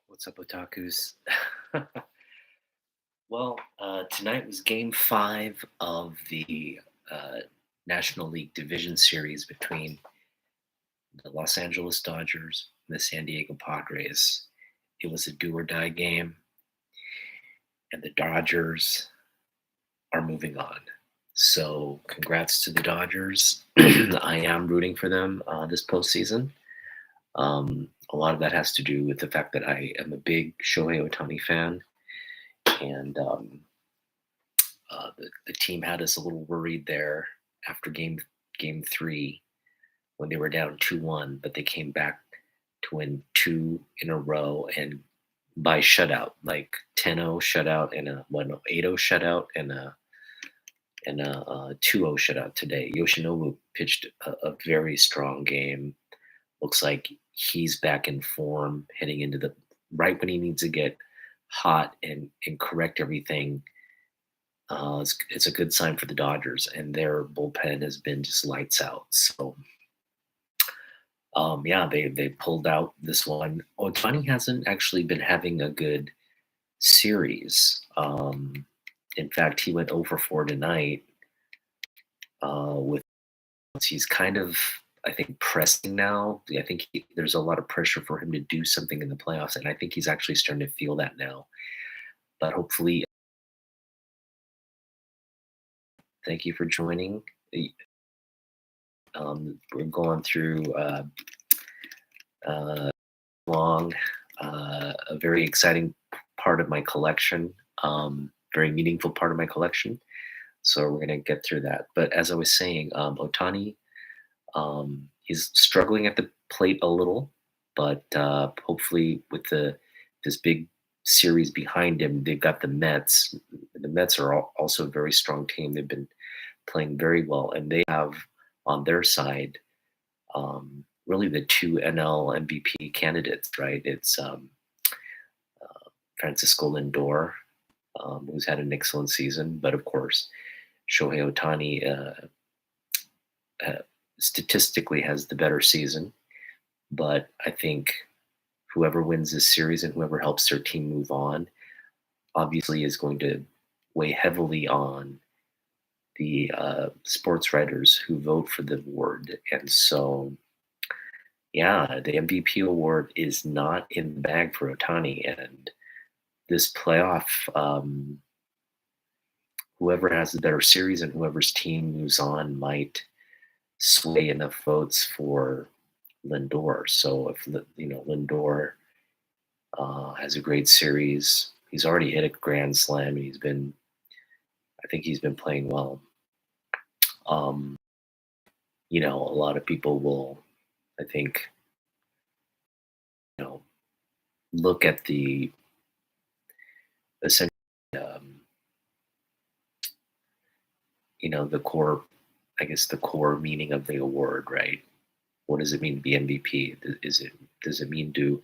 What's up, otakus? Tonight was game five of the National League Division Series between the Los Angeles Dodgers and the San Diego Padres. It was a do or die game, and the Dodgers are moving on. So, congrats to the Dodgers. I am rooting for them this postseason. A lot of that has to do with the fact that I am a big Shohei Ohtani fan, and the team had us a little worried there after game three when they were down 2-1, but they came back to win two in a row and by shutout, like 10-0 shutout and a 8-0 shutout and a 2-0 shutout today. Yoshinobu pitched a very strong game. Looks like he's back in form heading into the right when he needs to get hot and correct everything. It's a good sign for the Dodgers, and their bullpen has been just lights out. So, yeah, they pulled out this one. Otani hasn't actually been having a good series. In fact, he went 0 for 4 tonight. With he's kind of, I think, pressing now. I think there's a lot of pressure for him to do something in the playoffs, and I think he's actually starting to feel that now. But hopefully, thank you for joining. We're going through long, a very exciting part of my collection, very meaningful part of my collection. So we're going to get through that. But as I was saying, Otani, he's struggling at the plate a little, but hopefully with this big series behind him, they've got the Mets. The Mets are also a very strong team. They've been playing very well, and they have on their side really the two NL MVP candidates, right? It's Francisco Lindor, who's had an excellent season, but of course, Shohei Ohtani statistically has the better season. But I think whoever wins this series and whoever helps their team move on obviously is going to weigh heavily on the sports writers who vote for the award. And so, yeah, the MVP award is not in the bag for Otani. And this playoff, whoever has the better series and whoever's team moves on might sway enough votes for Lindor. So if Lindor has a great series, he's already hit a grand slam, and I think he's been playing well. A lot of people will, I think, look at the essentially, the core, I guess, the core meaning of the award, right? What does it mean to be MVP? Does it mean to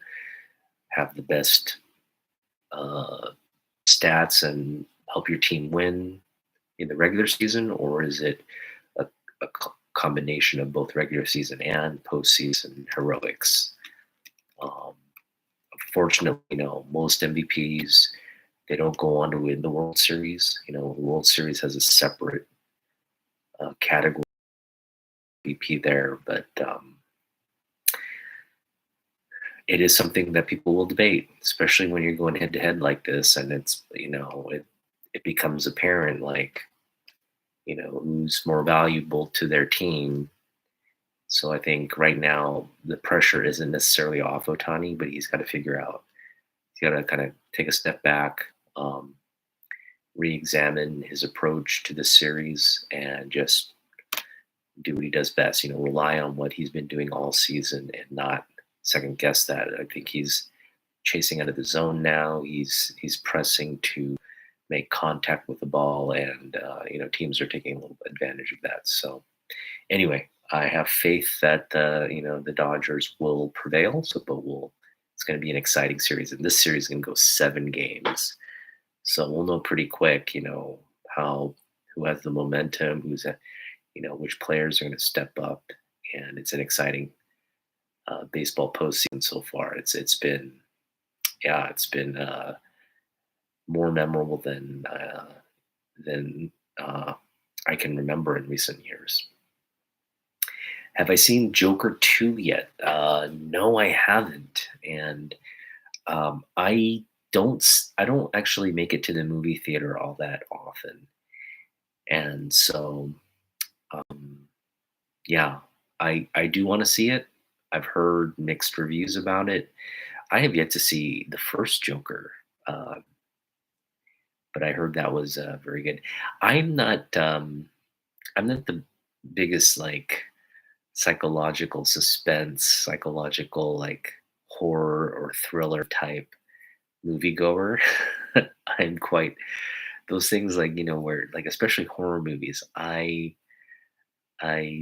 have the best stats and help your team win in the regular season, or is it a combination of both regular season and postseason heroics? Fortunately, most MVPs, they don't go on to win the World Series. The World Series has a separate category MVP there, but it is something that people will debate, especially when you're going head to head like this, and it's it becomes apparent, like, who's more valuable to their team. So I think right now the pressure isn't necessarily off Otani, but he's got to figure out. He's got to kind of take a step back, re-examine his approach to the series, and just do what he does best. Rely on what he's been doing all season and not second guess that. I think he's chasing out of the zone now. He's pressing to make contact with the ball, and teams are taking a little advantage of that. So anyway, I have faith that the Dodgers will prevail. So, but it's going to be an exciting series, and this series is going to go 7 games. So we'll know pretty quick, who has the momentum, which players are going to step up, and it's an exciting baseball postseason so far. It's been yeah, it's been more memorable than uh, I can remember in recent years. Have I seen Joker 2 yet? No, I haven't. And I don't actually make it to the movie theater all that often. And so um, yeah, I do want to see it. I've heard mixed reviews about it. I have yet to see the first Joker, uh, but I heard that was very good. I'm not I'm not the biggest like psychological suspense, psychological like horror or thriller type moviegoer. I'm quite those things like where like especially horror movies. I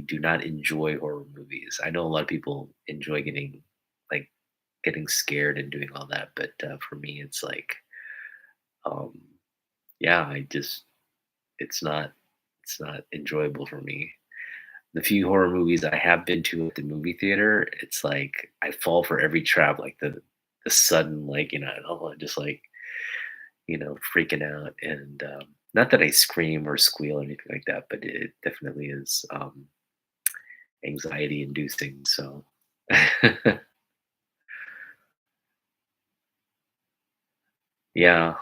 do not enjoy horror movies. I know a lot of people enjoy like getting scared and doing all that, but for me, it's like, um, yeah, it's not enjoyable for me. The few horror movies I have been to at the movie theater, it's like I fall for every trap, like the sudden, like oh, just like freaking out, and not that I scream or squeal or anything like that, but it definitely is anxiety inducing. So, yeah.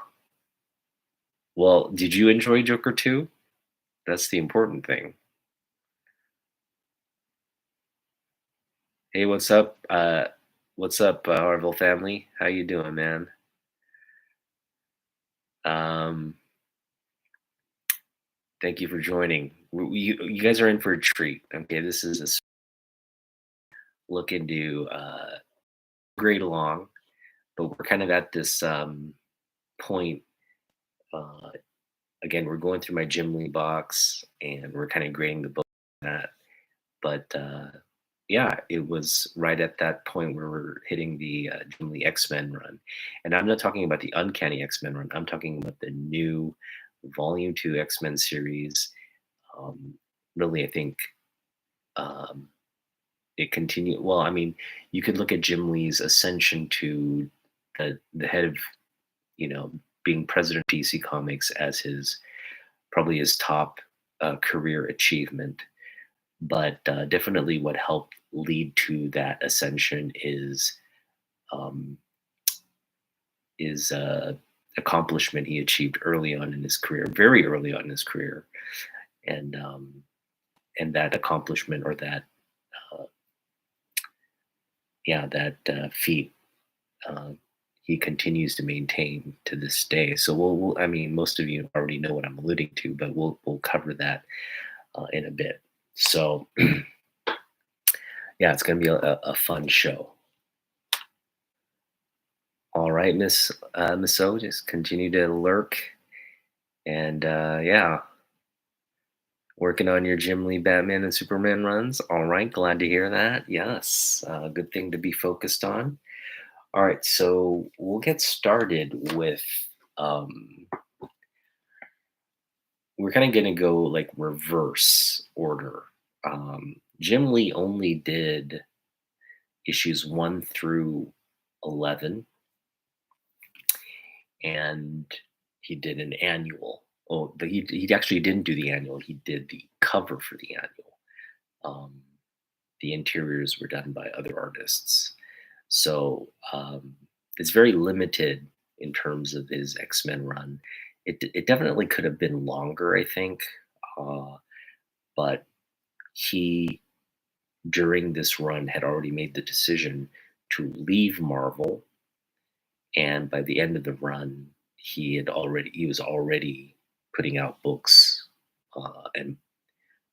Well, did you enjoy Joker 2? That's the important thing. Hey, what's up? What's up, Harville family? How you doing, man? Um, Thank you for joining. You guys are in for a treat. Okay, this is looking to grade along, but we're kind of at this point. Uh, Again, we're going through my Jim Lee box, and we're kind of grading the book on that. But yeah, it was right at that point where we're hitting the Jim Lee X-Men run, and I'm not talking about the Uncanny X-Men run. I'm talking about the new Volume 2 X-Men series. Um, Really, I think um, it continued. Well, I mean, you could look at Jim Lee's ascension to the head of being president of DC Comics as his probably his top career achievement. But definitely, what helped lead to that ascension um, is accomplishment he achieved early on in his career, very early on in his career, and that accomplishment or that uh, yeah that feat uh, he continues to maintain to this day. So I mean, most of you already know what I'm alluding to, but we'll cover that in a bit. So yeah, it's going to be a fun show. All right, Miss O, just continue to lurk, and yeah, working on your Jim Lee Batman and Superman runs. All right, glad to hear that. Yes, good thing to be focused on. All right, so we'll get started with. Um, we're kind of going to go like reverse order. Jim Lee only did issues 1 through 11, and he did an annual. Oh, but he actually didn't do the annual. He did the cover for the annual. Um, the interiors were done by other artists, so it's very limited in terms of his X Men run. It definitely could have been longer, I think, but he during this run had already made the decision to leave Marvel, and by the end of the run, he was already putting out books and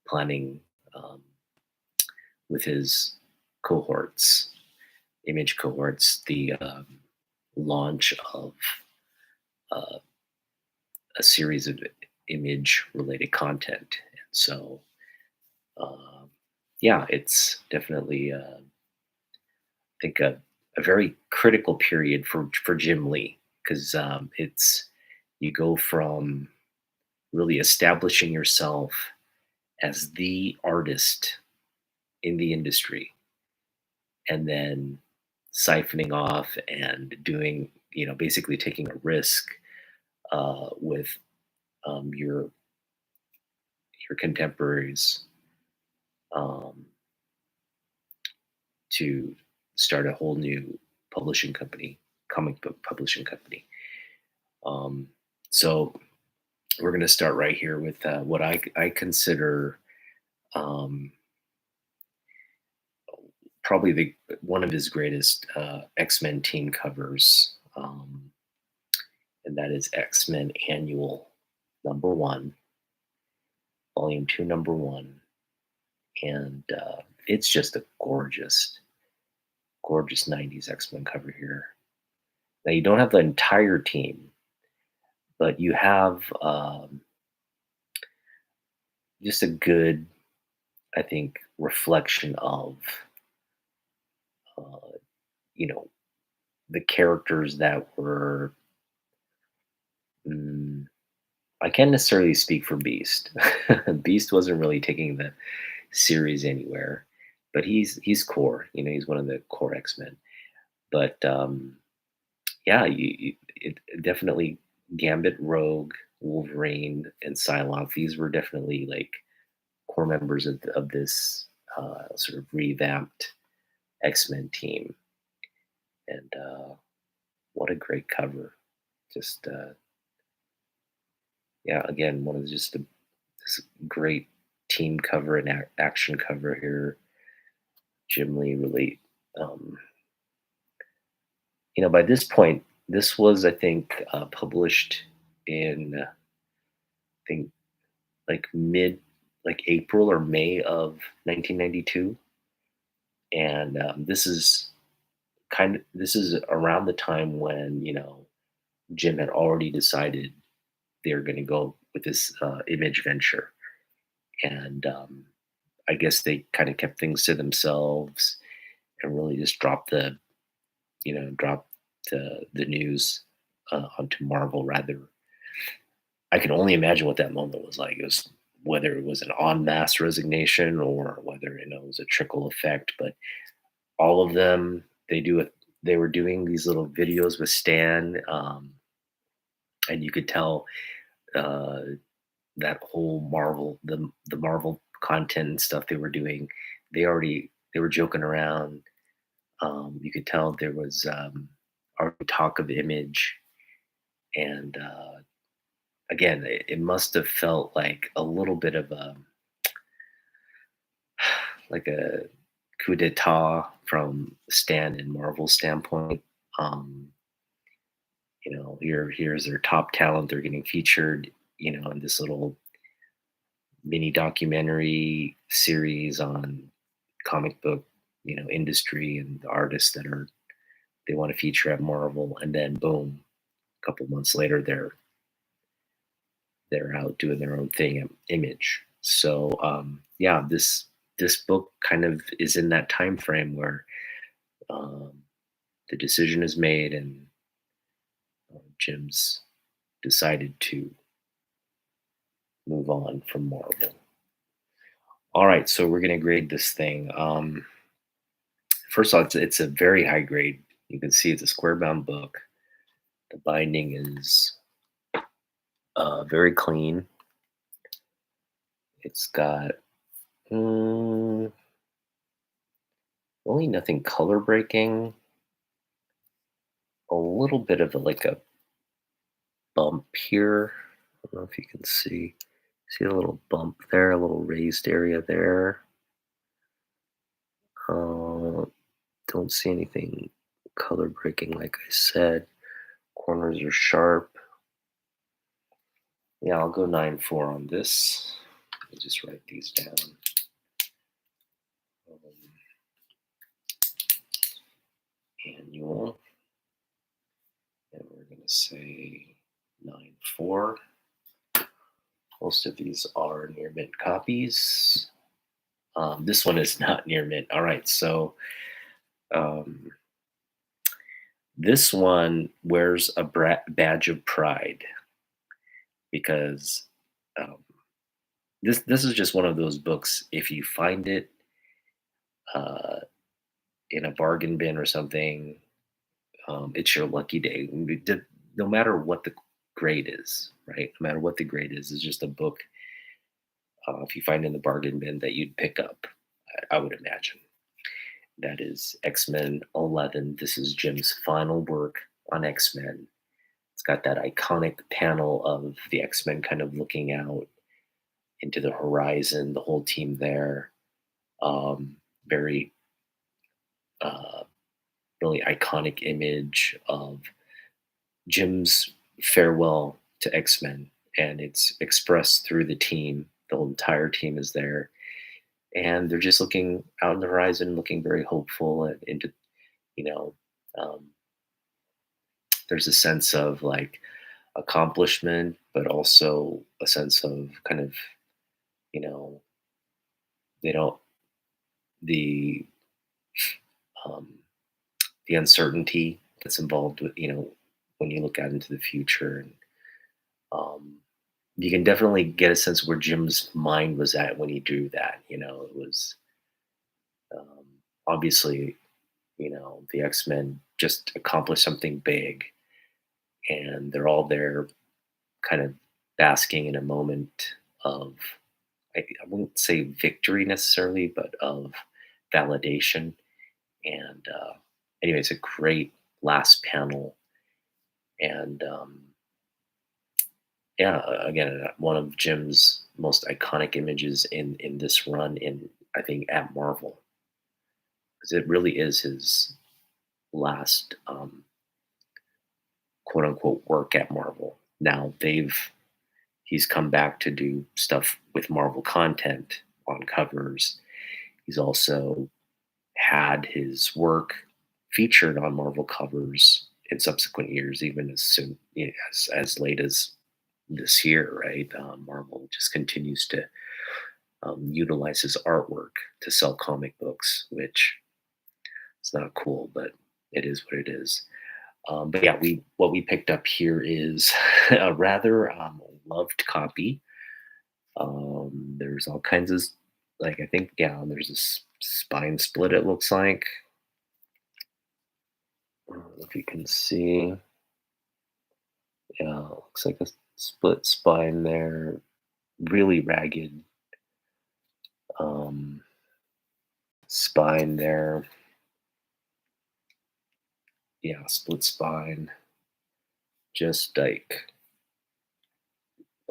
planning um, with his cohorts, image cohorts, the launch of uh, a series of image related content. And so, yeah, it's definitely, I think, a very critical period for Jim Lee because it's you go from really establishing yourself as the artist in the industry and then siphoning off and doing basically taking a risk with your contemporaries um, to start a whole new publishing company, comic book publishing company. Um, so we're going to start right here with what I consider um, probably one of his greatest X-Men team covers, and that is X-Men Annual #1, Volume 2, #1, and it's just a gorgeous, gorgeous '90s X-Men cover here. Now you don't have the entire team, but you have just a good, I think, reflection of uh, you know the characters that were. mm, I can't necessarily speak for Beast. Beast wasn't really taking the series anywhere, but he's core. He's one of the core X Men. But yeah, it definitely Gambit, Rogue, Wolverine, and Psylocke. These were definitely like core members of this sort of revamped X Men team. And what a great cover! Just yeah, again, one of just this great team cover and action cover here. Jim Lee really, um, by this point, this was, I think, published in, I think, like like April or May of 1992, and this is around the time when Jim had already decided they were going to go with this image venture, and I guess they kind of kept things to themselves and really just dropped the news onto Marvel. Rather, I can only imagine what that moment was like. It was whether it was an en masse resignation or whether it was a trickle effect. But all of them, they were doing these little videos with Stan, and you could tell uh, that whole the Marvel content and stuff they were doing. They were joking around. You could tell there was already talk of image, and again, it must have felt like a little bit of a like a coup d'état from Stan and Marvel's standpoint. Um, here's their top talent. They're getting featured, in this little mini documentary series on comic book, industry and the artists that are they want to feature at Marvel, and then boom, a couple months later, they're out doing their own thing at Image. So yeah, this book kind of is in that time frame where um, the decision is made and Jim's decided to move on from Marvel. All right, so we're gonna grade this thing. First of all, it's a very high grade. You can see it's a square bound book. The binding is very clean. It's got mm, really nothing color breaking. A little bit of like a bump here. I don't know if you can see. See a little bump there, a little raised area there. Uh, don't see anything color breaking, like I said. Corners are sharp. Yeah, I'll go 9.4 on this. Let me just write these down. Annual. And we're going to say 9.4. Most of these are near mint copies. This one is not near mint. All right, so um, this one wears a badge of pride because um, this is just one of those books. If you find it uh, in a bargain bin or something, It's your lucky day. No matter what the grade is, right? No matter what the grade is, it's just a book. If you find in the bargain bin that you'd pick up, I would imagine. That is X Men 11. This is Jim's final work on X Men. It's got that iconic panel of the X Men kind of looking out into the horizon, the whole team there. Very, uh, really iconic image of Jim's farewell to X Men, and it's expressed through the team. The whole entire team is there, and they're just looking out on the horizon, looking very hopeful and into, you know, um, there's a sense of like accomplishment, but also a sense of kind of, you know, they don't the um, the uncertainty that's involved with, when you look out into the future, and um, you can definitely get a sense of where Jim's mind was at when he drew that. It was um, obviously, the X-Men just accomplished something big, and they're all there kind of basking in a moment of, I wouldn't say victory necessarily, but of validation. And anyway, it's a great last panel. And yeah, again, one of Jim's most iconic images in this run, in I think at Marvel, because it really is his last quote unquote work at Marvel. Now he's come back to do stuff with Marvel content on covers. He's also had his work featured on Marvel covers in subsequent years, even as soon, as late as this year, right? Marvel just continues to utilize his artwork to sell comic books, which is not cool, but it is what it is. But yeah, we picked up here is a rather loved copy. There's all kinds of, like, I think, yeah, there's a spine split. It looks like. I don't know if you can see. Yeah, looks like a split spine there. Really ragged um, spine there. Yeah, split spine. Just like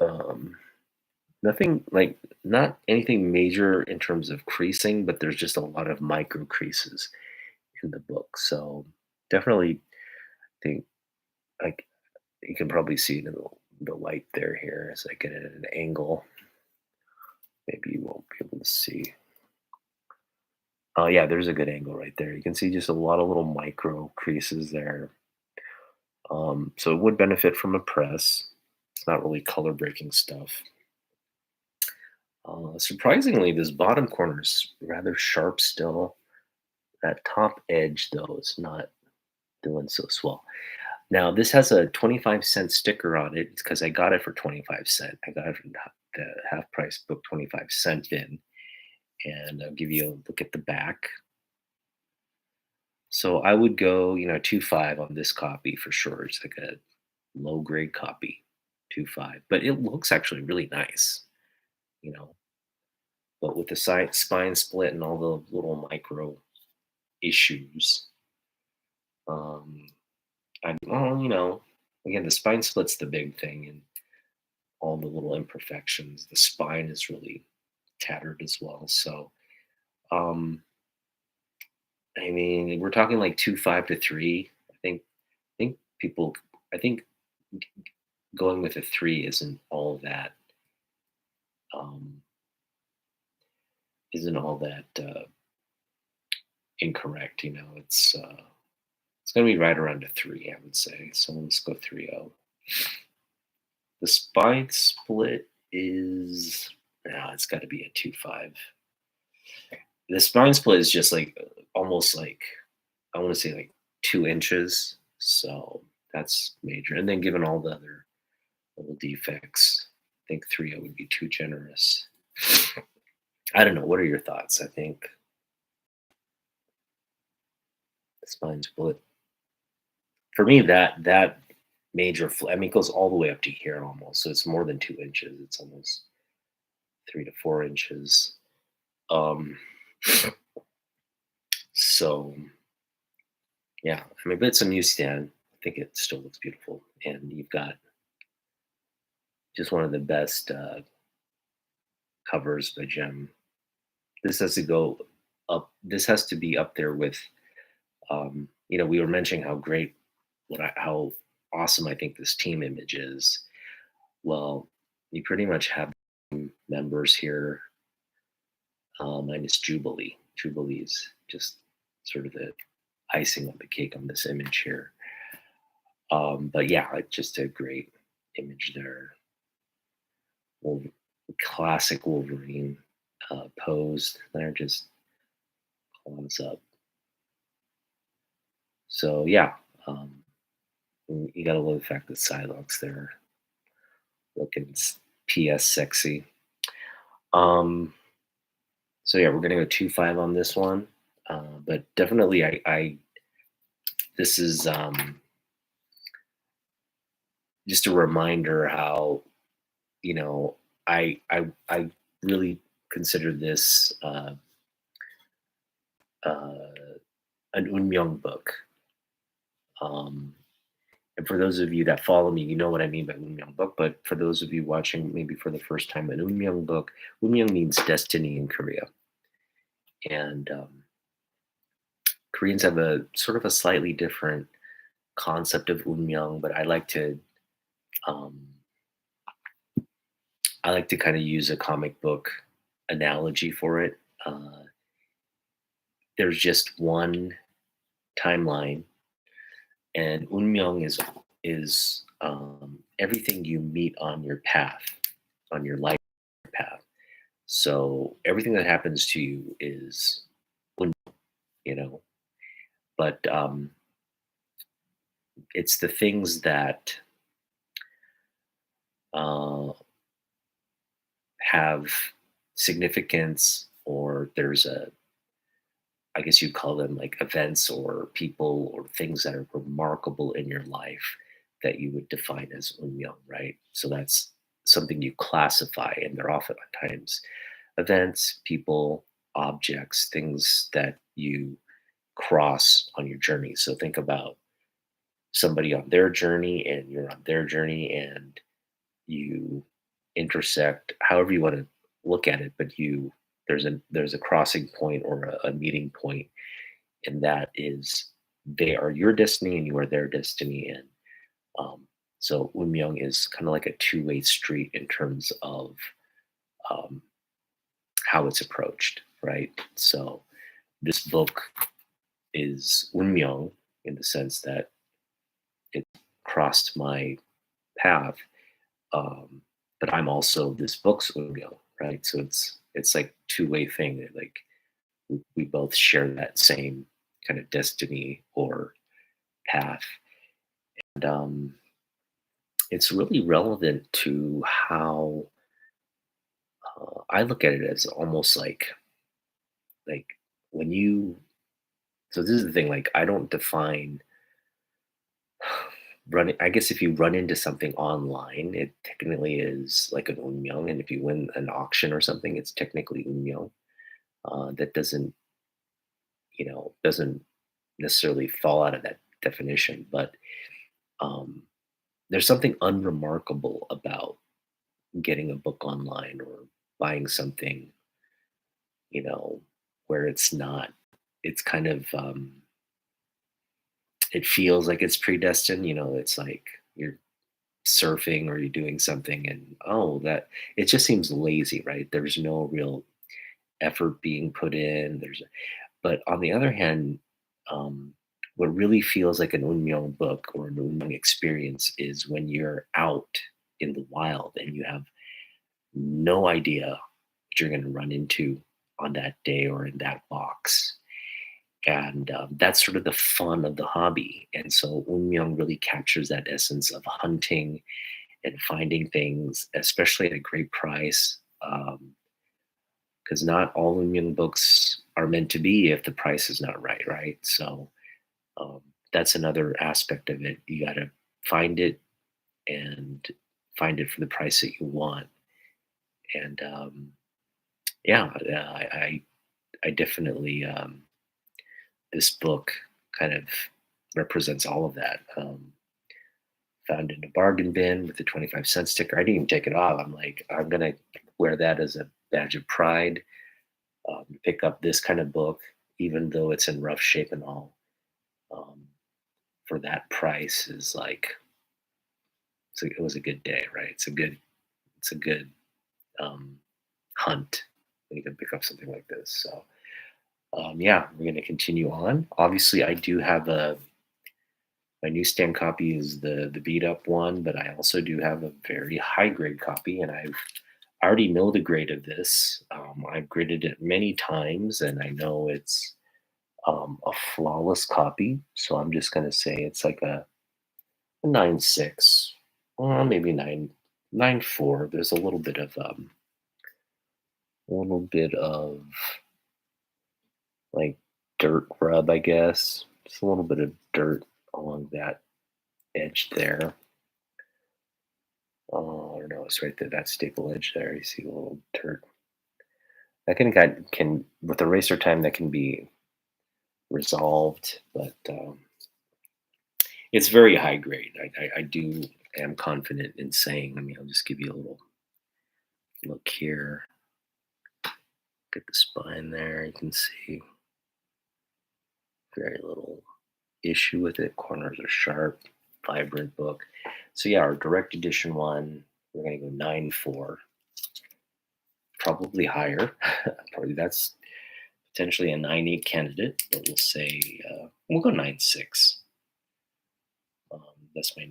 um, nothing, like, not anything major in terms of creasing, but there's just a lot of micro creases in the book. So definitely think, like, you can probably see it in the light there here as I get it at an angle. Maybe you won't be able to see. Oh yeah, there's a good angle right there. You can see just a lot of little micro creases there. So it would benefit from a press. It's not really color breaking stuff. Surprisingly, this bottom corner is rather sharp still. That top edge, though, is not doing so swell. Now, this has a 25-cent sticker on it. It's because I got it for 25 cents. I got it from the half price book 25-cent bin. And I'll give you a look at the back. So I would go, 2.5 on this copy for sure. It's like a low grade copy, 2.5. But it looks actually really nice, you know. But with the side spine split and all the little micro issues, um, well, again, the spine split's the big thing, and all the little imperfections. The spine is really tattered as well. So, um, I mean, we're talking like 2.5 to 3. I think people. I think going with a 3 um, isn't all that incorrect. It's going to be right around a 3, I would say. So let's go 3.0. The spine split is, no, it's got to be a 2.5. The spine split is just like almost like, I want to say like 2 inches. So that's major. And then given all the other little defects, I think 3.0 would be too generous. I don't know. What are your thoughts? I think the spine split. for me, that major, I mean, it goes all the way up to here almost. So it's more than 2 inches. It's almost 3 to 4 inches. Um, so yeah, I mean, but it's a newsstand. I think it still looks beautiful, and you've got just one of the best covers by Gem. This has to go up. This has to be up there with, we were mentioning how great, how awesome I think this team image is. Well, you pretty much have members here, minus Jubilee. Jubilee's just sort of the icing on the cake on this image here. But yeah, just a great image there. Classic Wolverine posed there, just claws up. So yeah, you gotta love the fact that Psylocke's there, looking PS sexy. So yeah, we're gonna go 2.5 on this one, but definitely, I this is just a reminder how, you know I really consider this an Unmyung book. Um, and for those of you that follow me, you know what I mean by Unmyung book. But for those of you watching maybe for the first time, an Unmyung book, Unmyung means destiny in Korea, and Koreans have a sort of a slightly different concept of Unmyung, but um, I like to kind of use a comic book analogy for it. There's just one timeline, and Unmyung is everything you meet on your path, on your life path. So everything that happens to you is Un, you know, but it's the things that uh, have significance, or there's a, I guess you'd call them like events or people or things that are remarkable in your life that you would define as unmyeong, right? So that's something you classify, and they're oftentimes events, people, objects, things that you cross on your journey. So think about somebody on their journey and you're on their journey, and you intersect, however you want to look at it, but there's a crossing point or a meeting point, and that is they are your destiny and you are their destiny. And um, so Unmyeong is kind of like a two-way street in terms of um, how it's approached, right? So this book is Unmyeong in the sense that it crossed my path, but I'm also this book's Unmyeong, right? So it's like two-way thing. Like we both share that same kind of destiny or path. And it's really relevant to how I look at it as almost like when you. So this is the thing. Like I don't define running. I guess if you run into something online, it technically is like an unmyeong, and if you win an auction or something, it's technically unmyeong. That doesn't necessarily fall out of that definition, but um, there's something unremarkable about getting a book online or buying something, you know, where it's not, it's kind of, it feels like it's predestined, it's like you're surfing or you're doing something and, oh, that, it just seems lazy, right? There's no real effort being put in. But on the other hand, um, what really feels like an Unmyeong book or an Unmyeong experience is when you're out in the wild and you have no idea what you're going to run into on that day or in that box. And that's sort of the fun of the hobby. And so Unmyeong really captures that essence of hunting and finding things, especially at a great price. Because not all Unmyeong books are meant to be if the price is not right, right? So um, that's another aspect of it. You got to find it and find it for the price that you want. And yeah, I definitely this book kind of represents all of that. Found in a bargain bin with the 25-cent sticker. I didn't even take it off. I'm like, I'm gonna wear that as a badge of pride. Pick up this kind of book, even though it's in rough shape and all. Um, for that price is like, it was a good day, right? It's a good um, hunt when you can pick up something like this. So yeah, we're gonna continue on. Obviously, I do have a my newsstand copy is the beat up one, but I also do have a very high grade copy, and I already know the grade of this. I've graded it many times, and I know it's a flawless copy. So I'm just gonna say it's like a 9.6, maybe 9.4. There's a little bit of like dirt rub, I guess. Just a little bit of dirt along that edge there. Oh, I don't know. It's right there. That staple edge there. You see a little dirt. That can with eraser time that can be resolved, but it's very high grade. I do am confident in saying. I mean, I'll just give you a little look here. Get the spine there. You can see very little issue with it. Corners are sharp, vibrant book. So yeah, our direct edition one, we're gonna go 9.4, probably higher. Probably that's potentially a 9.8 candidate, but we'll say we'll go 9.6. That's my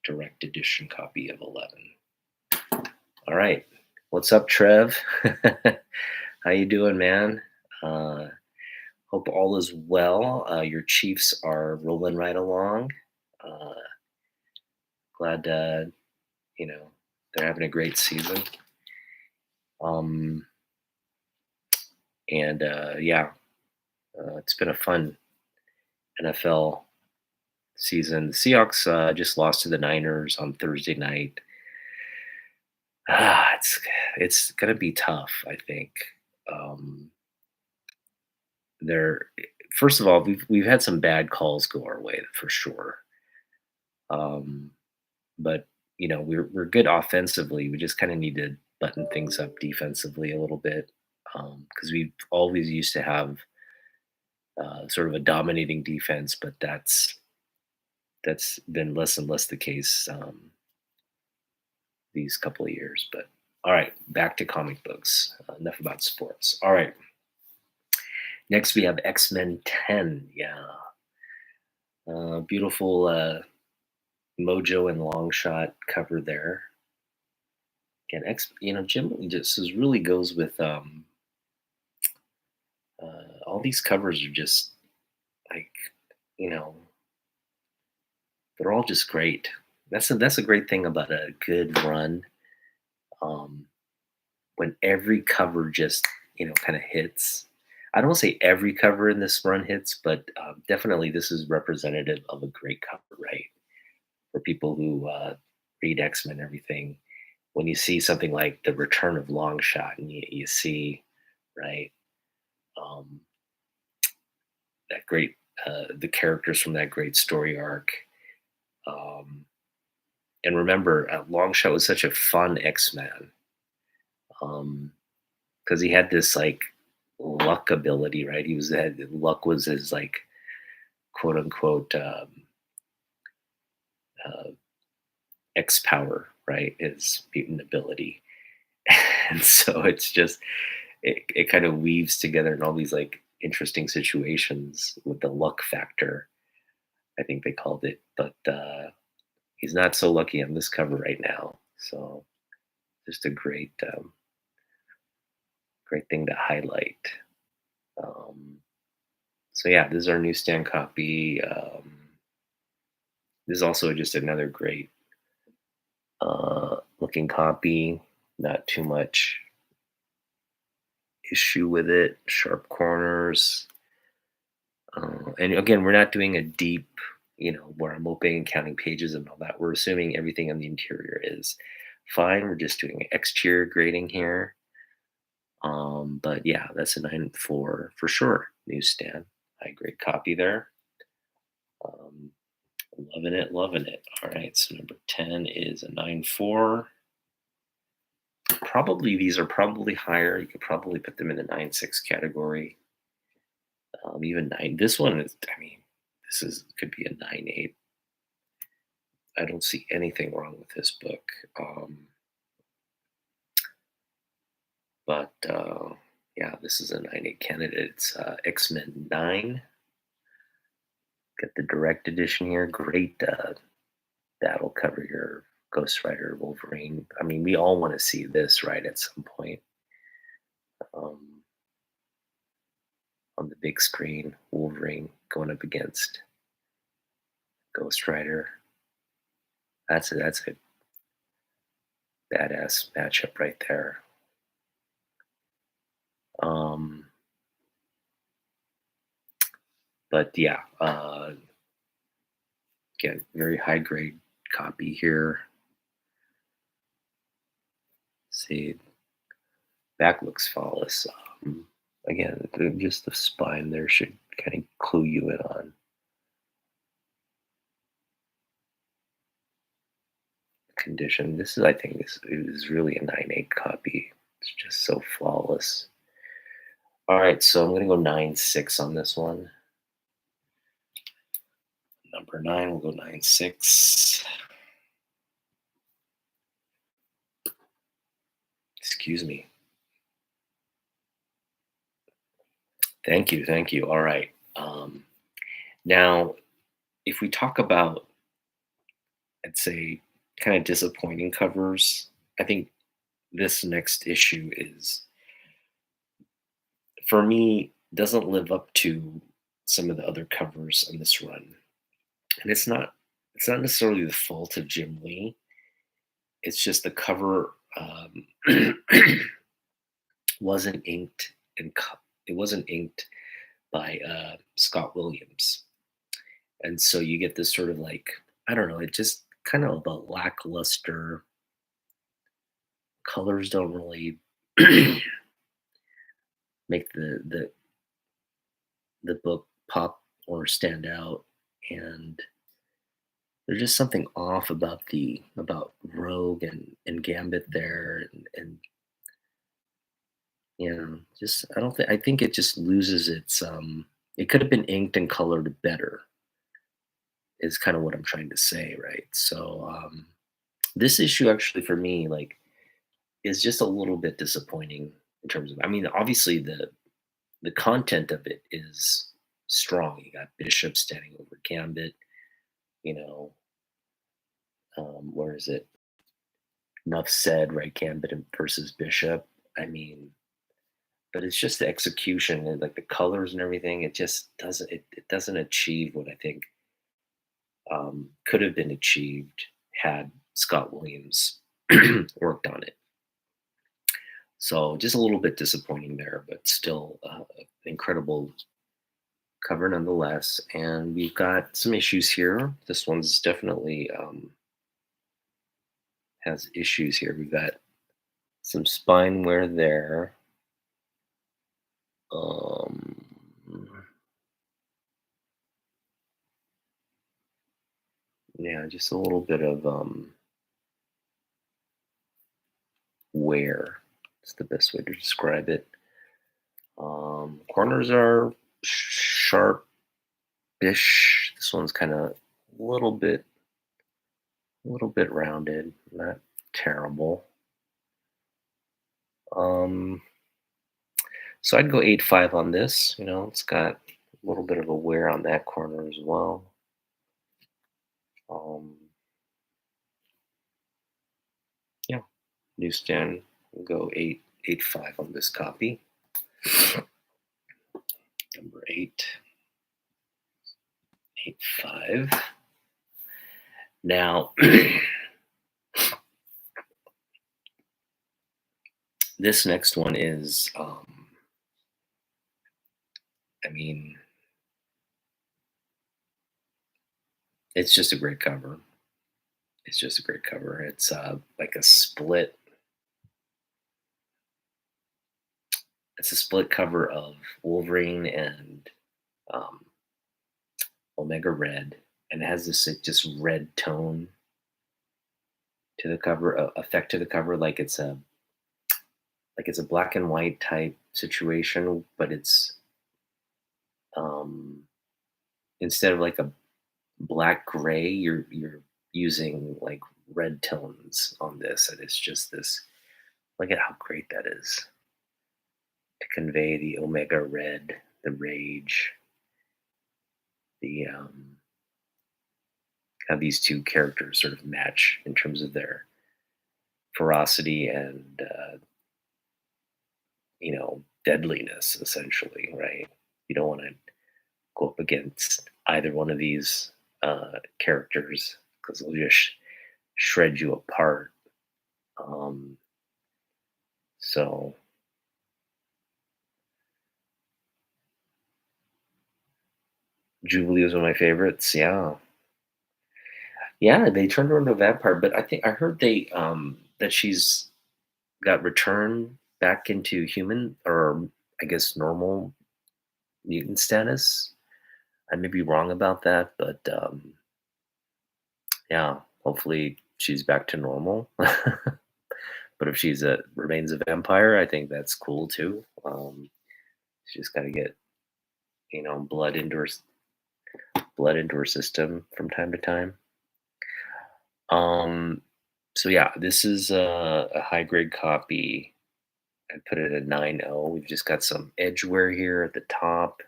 direct edition copy of 11. All right, what's up, Trev? How you doing, man? Uh, Hope all is well. Your Chiefs are rolling right along. Uh, Glad you know they're having a great season. Um, and yeah, it's been a fun NFL season. The Seahawks just lost to the Niners on Thursday night. Ah, it's gonna be tough, I think. Um, they're First of all, we've had some bad calls go our way for sure. Um, but we're good offensively. We just kind of need to button things up defensively a little bit because we always used to have sort of a dominating defense, but that's been less and less the case these couple of years. But all right, back to comic books. Enough about sports. All right, next we have X-Men 10. Yeah, beautiful Mojo and Longshot cover there. Again, Jim just really goes with all these covers are just like you know they're all just great. That's a great thing about a good run. Um, when every cover just kind of hits. I don't say every cover in this run hits, but definitely this is representative of a great cover, right? For people who read X-Men and everything, when you see something like the return of Longshot and you see, right, um, that great, the characters from that great story arc. Um, and remember, Longshot was such a fun X-Man because he had this like luck ability, right? Luck was his like quote unquote uh, X power, right? His mutant ability. And so it kind of weaves together in all these like interesting situations with the luck factor, I think they called it. But he's not so lucky on this cover right now. So just a great thing to highlight. Um, so yeah, this is our newsstand copy. This is also just another great looking copy. Not too much issue with it. Sharp corners. And again, we're not doing a deep where I'm opening and counting pages and all that. We're assuming everything on the interior is fine. We're just doing exterior grading here. But yeah, that's a 9.4 for sure. Newsstand, high grade copy there. Um, loving it, loving it. All right, so number 10 is a 9.4. Probably these are probably higher. You could probably put them in the 9.6 category. Even nine. This one is. I mean, this is could be a 9.8. I don't see anything wrong with this book. But yeah, this is a 9.8 candidate. It's X-Men 9. Got the direct edition here. Great battle cover here. Ghost Rider, Wolverine. I mean, we all want to see this, right, at some point. Um, on the big screen, Wolverine going up against Ghost Rider. That's a badass matchup right there. Um, but yeah, again, very high grade copy here. See, back looks flawless. Again, just the spine there should kind of clue you in on condition. This is, I think, this is really a 9.8 copy. It's just so flawless. All right, so I'm gonna go 9.6 on this one. Number 9, we'll go 9.6. Excuse me. Thank you, thank you. All right. Now, if we talk about, I'd say, kind of disappointing covers, I think this next issue is, for me, doesn't live up to some of the other covers in this run. And it's not necessarily the fault of Jim Lee. It's just the cover wasn't inked and it wasn't inked by Scott Williams. And so you get this sort of like, I don't know, it just kind of a lackluster. Colors don't really make the book pop or stand out, and there's just something off about Rogue and Gambit there, and just I think it just loses its it could have been inked and colored better is kind of what I'm trying to say, right? So this issue actually for me like is just a little bit disappointing in terms of, I mean, obviously the content of it is strong. You got Bishop standing over Gambit, you know, where is it? Enough said, right? Gambit versus Bishop. I mean, but it's just the execution and like the colors and everything. It just doesn't. It doesn't achieve what I think could have been achieved had Scott Williams worked on it. So just a little bit disappointing there, but still incredible cover nonetheless. And we've got some issues here. This one's definitely has issues here. We've got some spine wear there. Um, yeah, just a little bit of wear. It's the best way to describe it. Corners are sharpish. This one's kind of a little bit rounded, not terrible. So I'd go 8.5 on this. It's got a little bit of a wear on that corner as well. Yeah, newsstand, we'll go 8.5 on this copy. Number 8, 8.5. Now, this next one is, I mean, It's just a great cover. It's just a great cover. It's like a split. It's a split cover of Wolverine and um, Omega Red, and it has this just red tone to the cover, effect to the cover, like it's a black and white type situation, but it's um, instead of like a black gray, you're using like red tones on this, and it's just this. Look at how great that is to convey the Omega Red, the rage, the how these two characters sort of match in terms of their ferocity and deadliness, essentially, right? You don't want to go up against either one of these characters because they'll just shred you apart. Um, so Jubilee was one of my favorites. Yeah, yeah. They turned her into a vampire, but I think I heard they that she's got returned back into human, or I guess normal mutant status. I may be wrong about that, but yeah, hopefully she's back to normal. But if she's a remains a vampire, I think that's cool too. She's got to get blood into her system from time to time. Um, so yeah, this is a high grade copy. I put it at 9.0. We've just got some edge wear here at the top.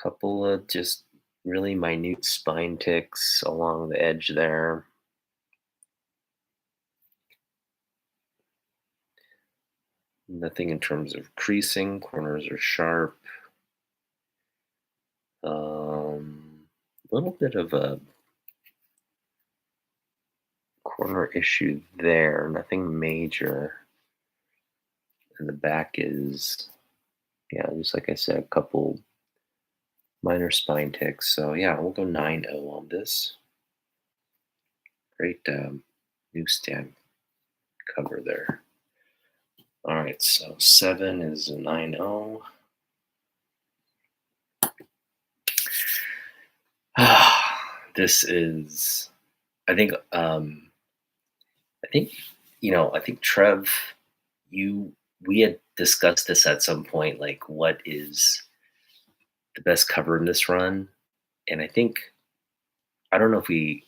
Couple of just really minute spine ticks along the edge there. Nothing in terms of creasing. Corners are sharp. A little bit of a corner issue there. Nothing major. And the back is, yeah, just like I said, a couple minor spine ticks. So yeah, we'll go 9.0 on this. Great newsstand cover there. All right, so 7 is a 9.0. This is, I think, I think, I think Trev, you, we had discussed this at some point, like what is the best cover in this run, and I think I don't know if we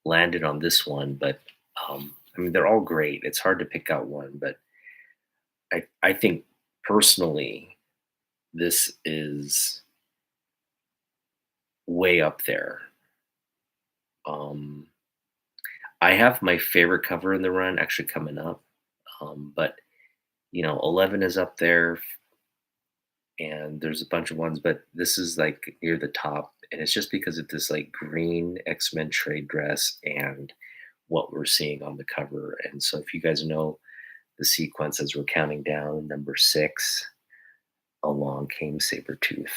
landed on this one, but I mean they're all great. It's hard to pick out one, but I think personally this is way up there. Um, I have my favorite cover in the run actually coming up, but 11 is up there, and there's a bunch of ones, but this is like near the top, and it's just because of this like green X-Men trade dress and what we're seeing on the cover. And so if you guys know the sequence as we're counting down, number 6, along came Sabretooth.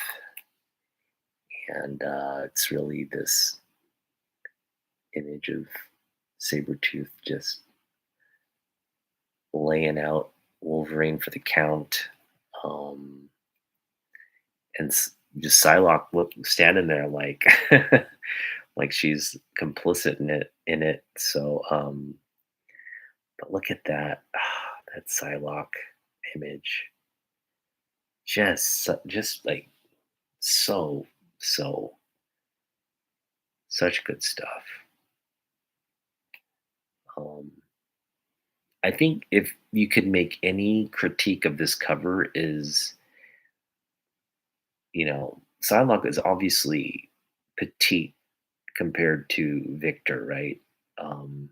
And it's really this image of Sabretooth just laying out Wolverine for the count. Um, and just Psylocke standing there like like she's complicit in it. So but look at that. That Psylocke image. Just like so so such good stuff. Um I think if you could make any critique of this cover is, Psylocke is obviously petite compared to Victor, right? Um,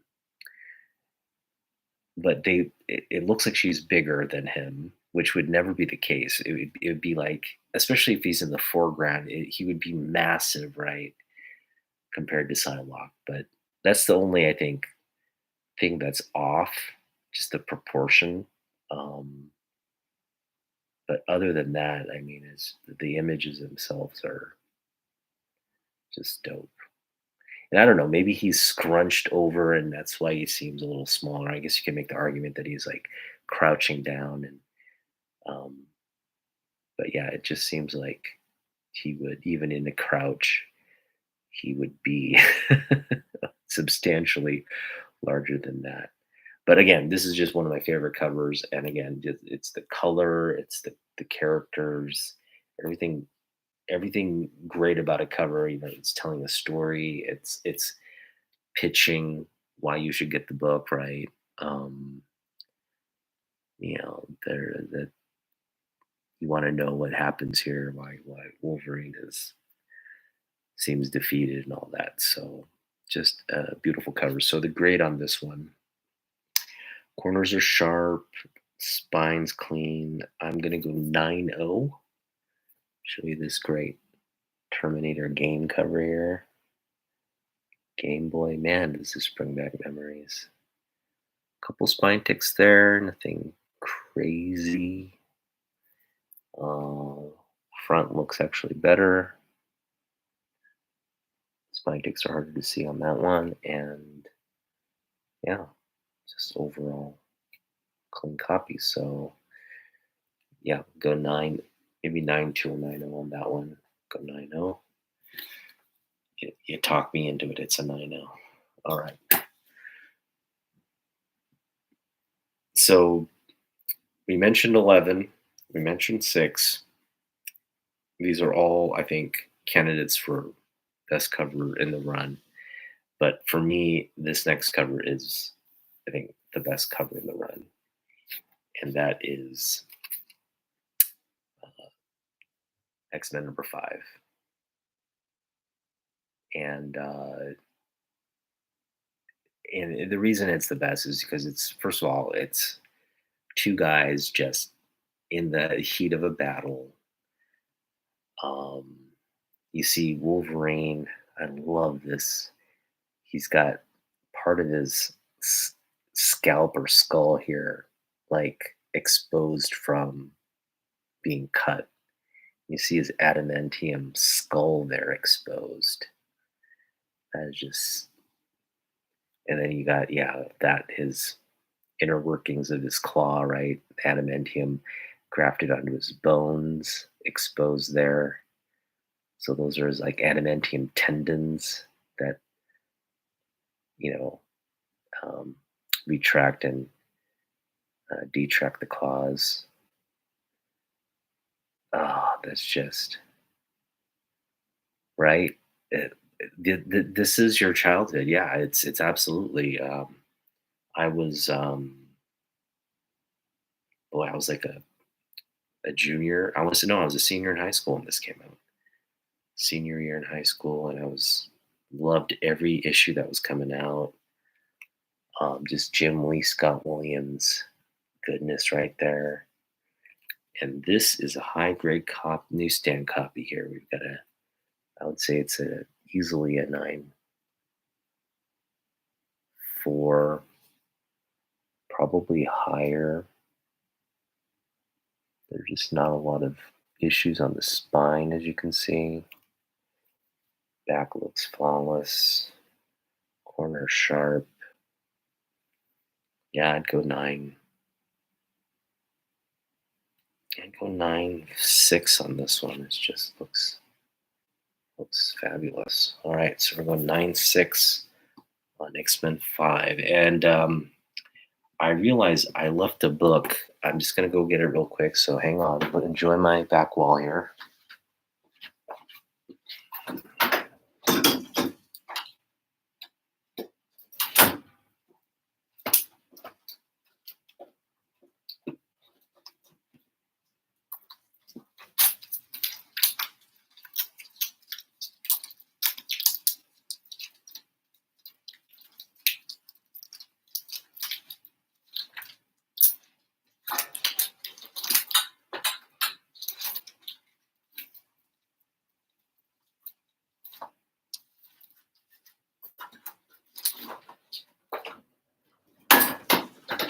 but it looks like she's bigger than him, which would never be the case. It would be like, especially if he's in the foreground, he would be massive, right, compared to Psylocke. But that's the only, I think, thing that's off, just the proportion. Um, but other than that, I mean, it's the images themselves are just dope. And I don't know, maybe he's scrunched over and that's why he seems a little smaller. I guess you can make the argument that he's like crouching down and um but yeah, it just seems like he would even in the crouch, he would be substantially larger than that. But again, this is just one of my favorite covers, and again, it's the color, it's the characters, everything everything great about a cover. You know, it's telling a story, it's pitching why you should get the book, right? Um, you know, there that you want to know what happens here, why Wolverine is seems defeated and all that. So just a beautiful cover. So the grade on this one, corners are sharp, spine's clean. I'm gonna go 9.0. Show you this great Terminator game cover here. Game Boy, man, does this bring back memories. Couple spine ticks there, nothing crazy. Uh, Front looks actually better. Spine ticks are harder to see on that one, and yeah, just overall clean copy. So yeah, go 9, maybe 9.2 or 9.0 on that one. Go 9.0. You talk me into it. It's a 9.0. All right. So we mentioned 11. We mentioned 6. These are all, I think, candidates for best cover in the run. But for me, this next cover is, I think, the best cover in the run. And that is X-Men number 5. And and the reason it's the best is because it's, first of all, it's two guys just in the heat of a battle. Um, you see Wolverine. I love this. He's got part of his scalp or skull here, like exposed from being cut. You see his adamantium skull there exposed. That is just, and then you got, yeah, that his inner workings of his claw, right? Adamantium grafted onto his bones, exposed there. So those are his like adamantium tendons that, you know, um, retract and detract the claws. Ah, that's just right. This is your childhood. Yeah, it's absolutely. I was boy, I was like a junior. I was no, I was a senior in high school when this came out. Senior year in high school, and I was loved every issue that was coming out. Just Jim Lee, Scott Williams, goodness right there. And this is a high grade newsstand copy here. We've got a, I would say it's a easily a 9.4, probably higher. There's just not a lot of issues on the spine, as you can see. Back looks flawless. Corner sharp. Yeah, I'd go 9. I'd go 9.6 on this one. It just looks fabulous. All right, so we're going 9.6 on X-Men 5. And I realize I left a book. I'm just gonna go get it real quick. So hang on. But enjoy my back wall here.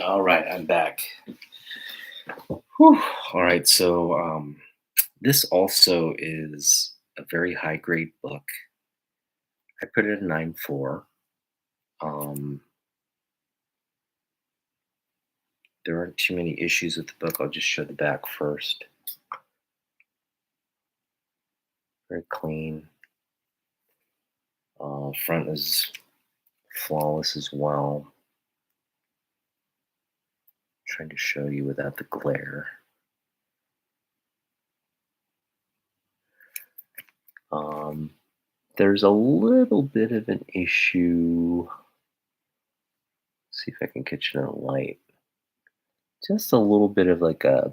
All right, I'm back. Whew. All right, so this also is a very high grade book. I put it at 9.4. Um, there aren't too many issues with the book. I'll just show the back first. Very clean. Front is flawless as well. Trying to show you without the glare. Um, there's a little bit of an issue. See if I can catch it in a light. Just a little bit of like a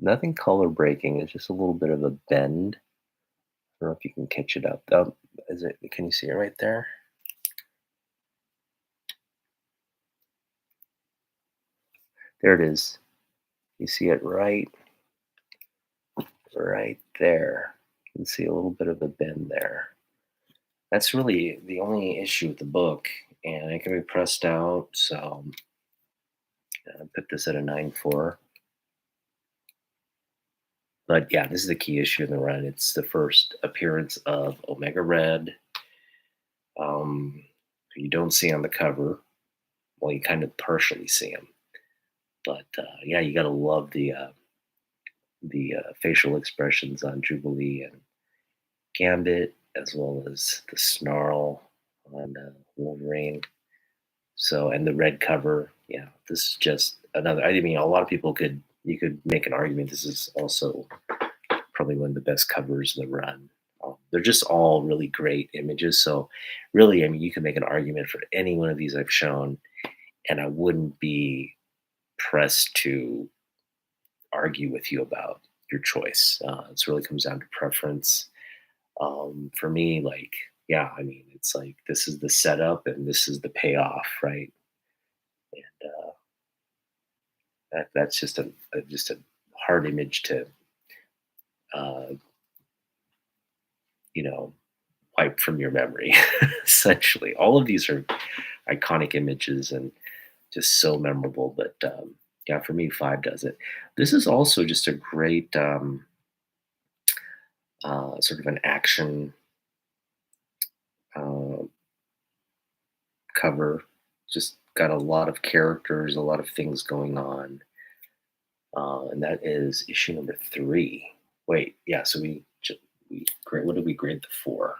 nothing color breaking. It's just a little bit of a bend. I don't know if you can catch it up. Is it? Can you see it right there? There it is. You see it right there. You can see a little bit of a bend there. That's really the only issue with the book, and it can be pressed out. So I put this at a 9.4. But yeah, this is the key issue in the run. It's the first appearance of Omega Red. Um, you don't see on the cover. Well, you kind of partially see him, but yeah, you gotta love the facial expressions on Jubilee and Gambit, as well as the snarl on Wolverine. So, and the red cover, yeah, this is just another. I mean, a lot of people could you could make an argument. This is also probably one of the best covers in the run. They're just all really great images. So, really, I mean, you can make an argument for any one of these I've shown, and I wouldn't be pressed to argue with you about your choice. It really comes down to preference. For me, like, yeah, I mean, it's like this is the setup and this is the payoff, right? And that's just a hard image to uh, you know wipe from your memory. Essentially, all of these are iconic images and just so memorable. But yeah, for me, five does it. This is also just a great sort of an action uh, cover. Just got a lot of characters, a lot of things going on, and that is issue number 3. Wait, yeah. So we grade. What did we grade the 4?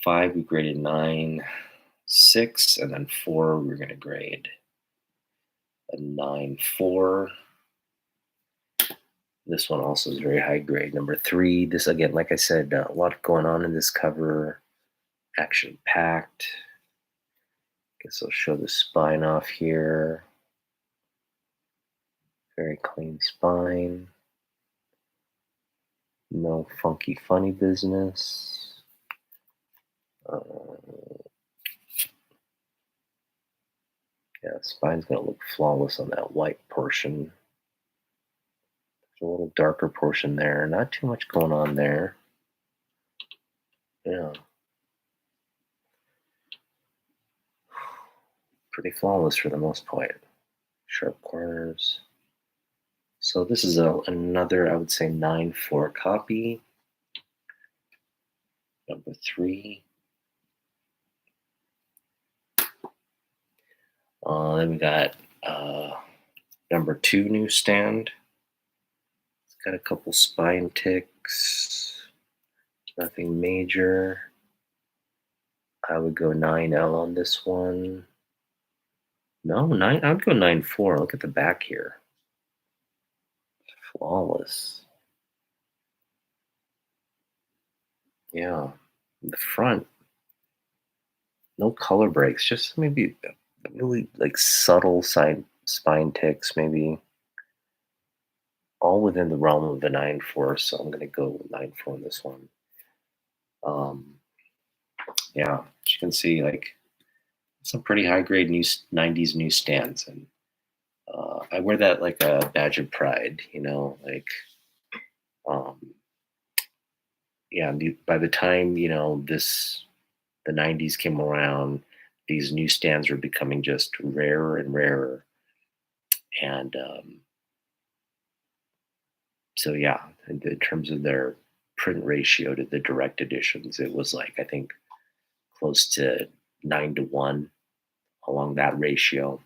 5 we graded 9, 6, and then 4 we're going to grade a 9.4. This one also is very high grade. Number 3. This again, like I said, a lot going on in this cover. Action packed. Guess I'll show the spine off here. Very clean spine. No funky funny business. Uh, yeah, spine's gonna look flawless on that white portion. There's a little darker portion there. Not too much going on there. Yeah, pretty flawless for the most part. Sharp corners. So this is another, I would say, 9.4 copy. Number 3. Then we got number 2 newsstand. It's got a couple spine ticks. Nothing major. I would go 9L on this one. No, 9. I would go 9.4. Look at the back here. Flawless. Yeah. The front, no color breaks. Just maybe really like subtle side spine ticks, maybe all within the realm of the 9.4. So I'm gonna go with 9.4 on this one. Um, yeah, as you can see, like some pretty high grade new 90s newsstands, and I wear that like a badge of pride. Um, yeah. By the time the 90s came around, these newsstands were becoming just rarer and rarer, and so yeah, in terms of their print ratio to the direct editions. It was like, I think, close to 9-1 along that ratio.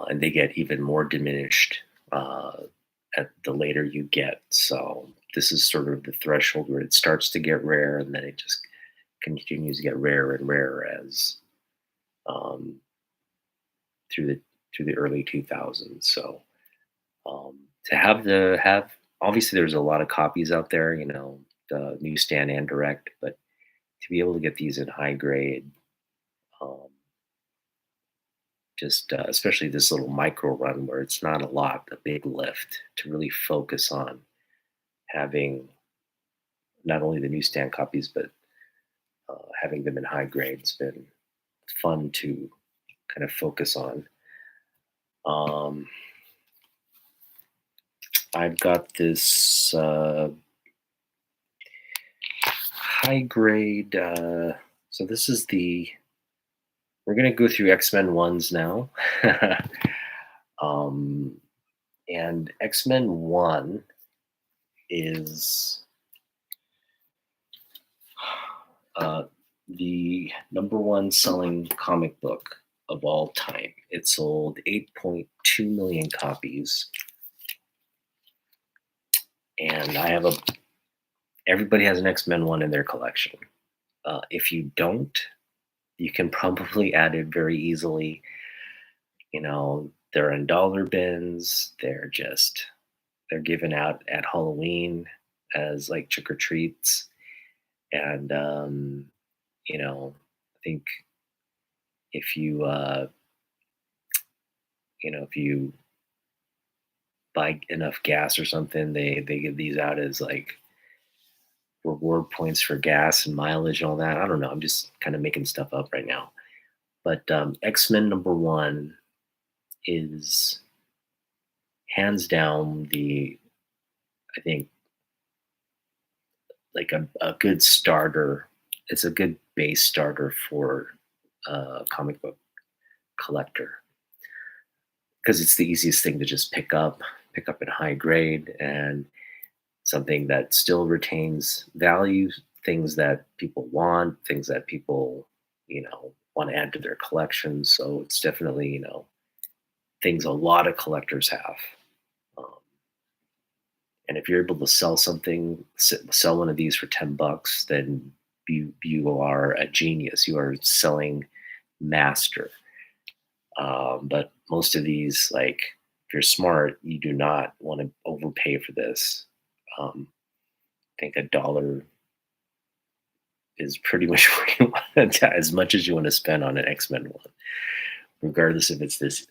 And they get even more diminished at the later you get. So this is sort of the threshold where it starts to get rare, and then it just continues to get rarer and rarer as um, through the early 2000s. So to have obviously there's a lot of copies out there, the newsstand and direct, but to be able to get these in high grade, um, just especially this little micro run where it's not a big lift to really focus on having not only the newsstand copies, but having them in high grade has been fun to kind of focus on. Um, I've got this high grade. So this is we're going to go through X-Men ones now. um, and X-Men 1 is the number one selling comic book of all time. It sold 8.2 million copies. And everybody has an X-Men 1 in their collection. If you don't, you can probably add it very easily. They're in dollar bins. They're given out at Halloween as like trick or treats. And, I think if you, if you buy enough gas or something, they give these out as like reward points for gas and mileage and all that. I don't know. I'm just kind of making stuff up right now. But X-Men number 1 is hands down I think, like a good starter. It's a good base starter for a comic book collector because it's the easiest thing to just pick up in high grade, and something that still retains value, things that people want, things that people, want to add to their collection. So it's definitely, things a lot of collectors have. Um, and if you're able to sell one of these for $10, then you are a genius. You are selling master. But most of these, like, if you're smart, you do not want to overpay for this. I think $1 is pretty much where you want to, as much as you want to spend on an X-Men 1, regardless if it's this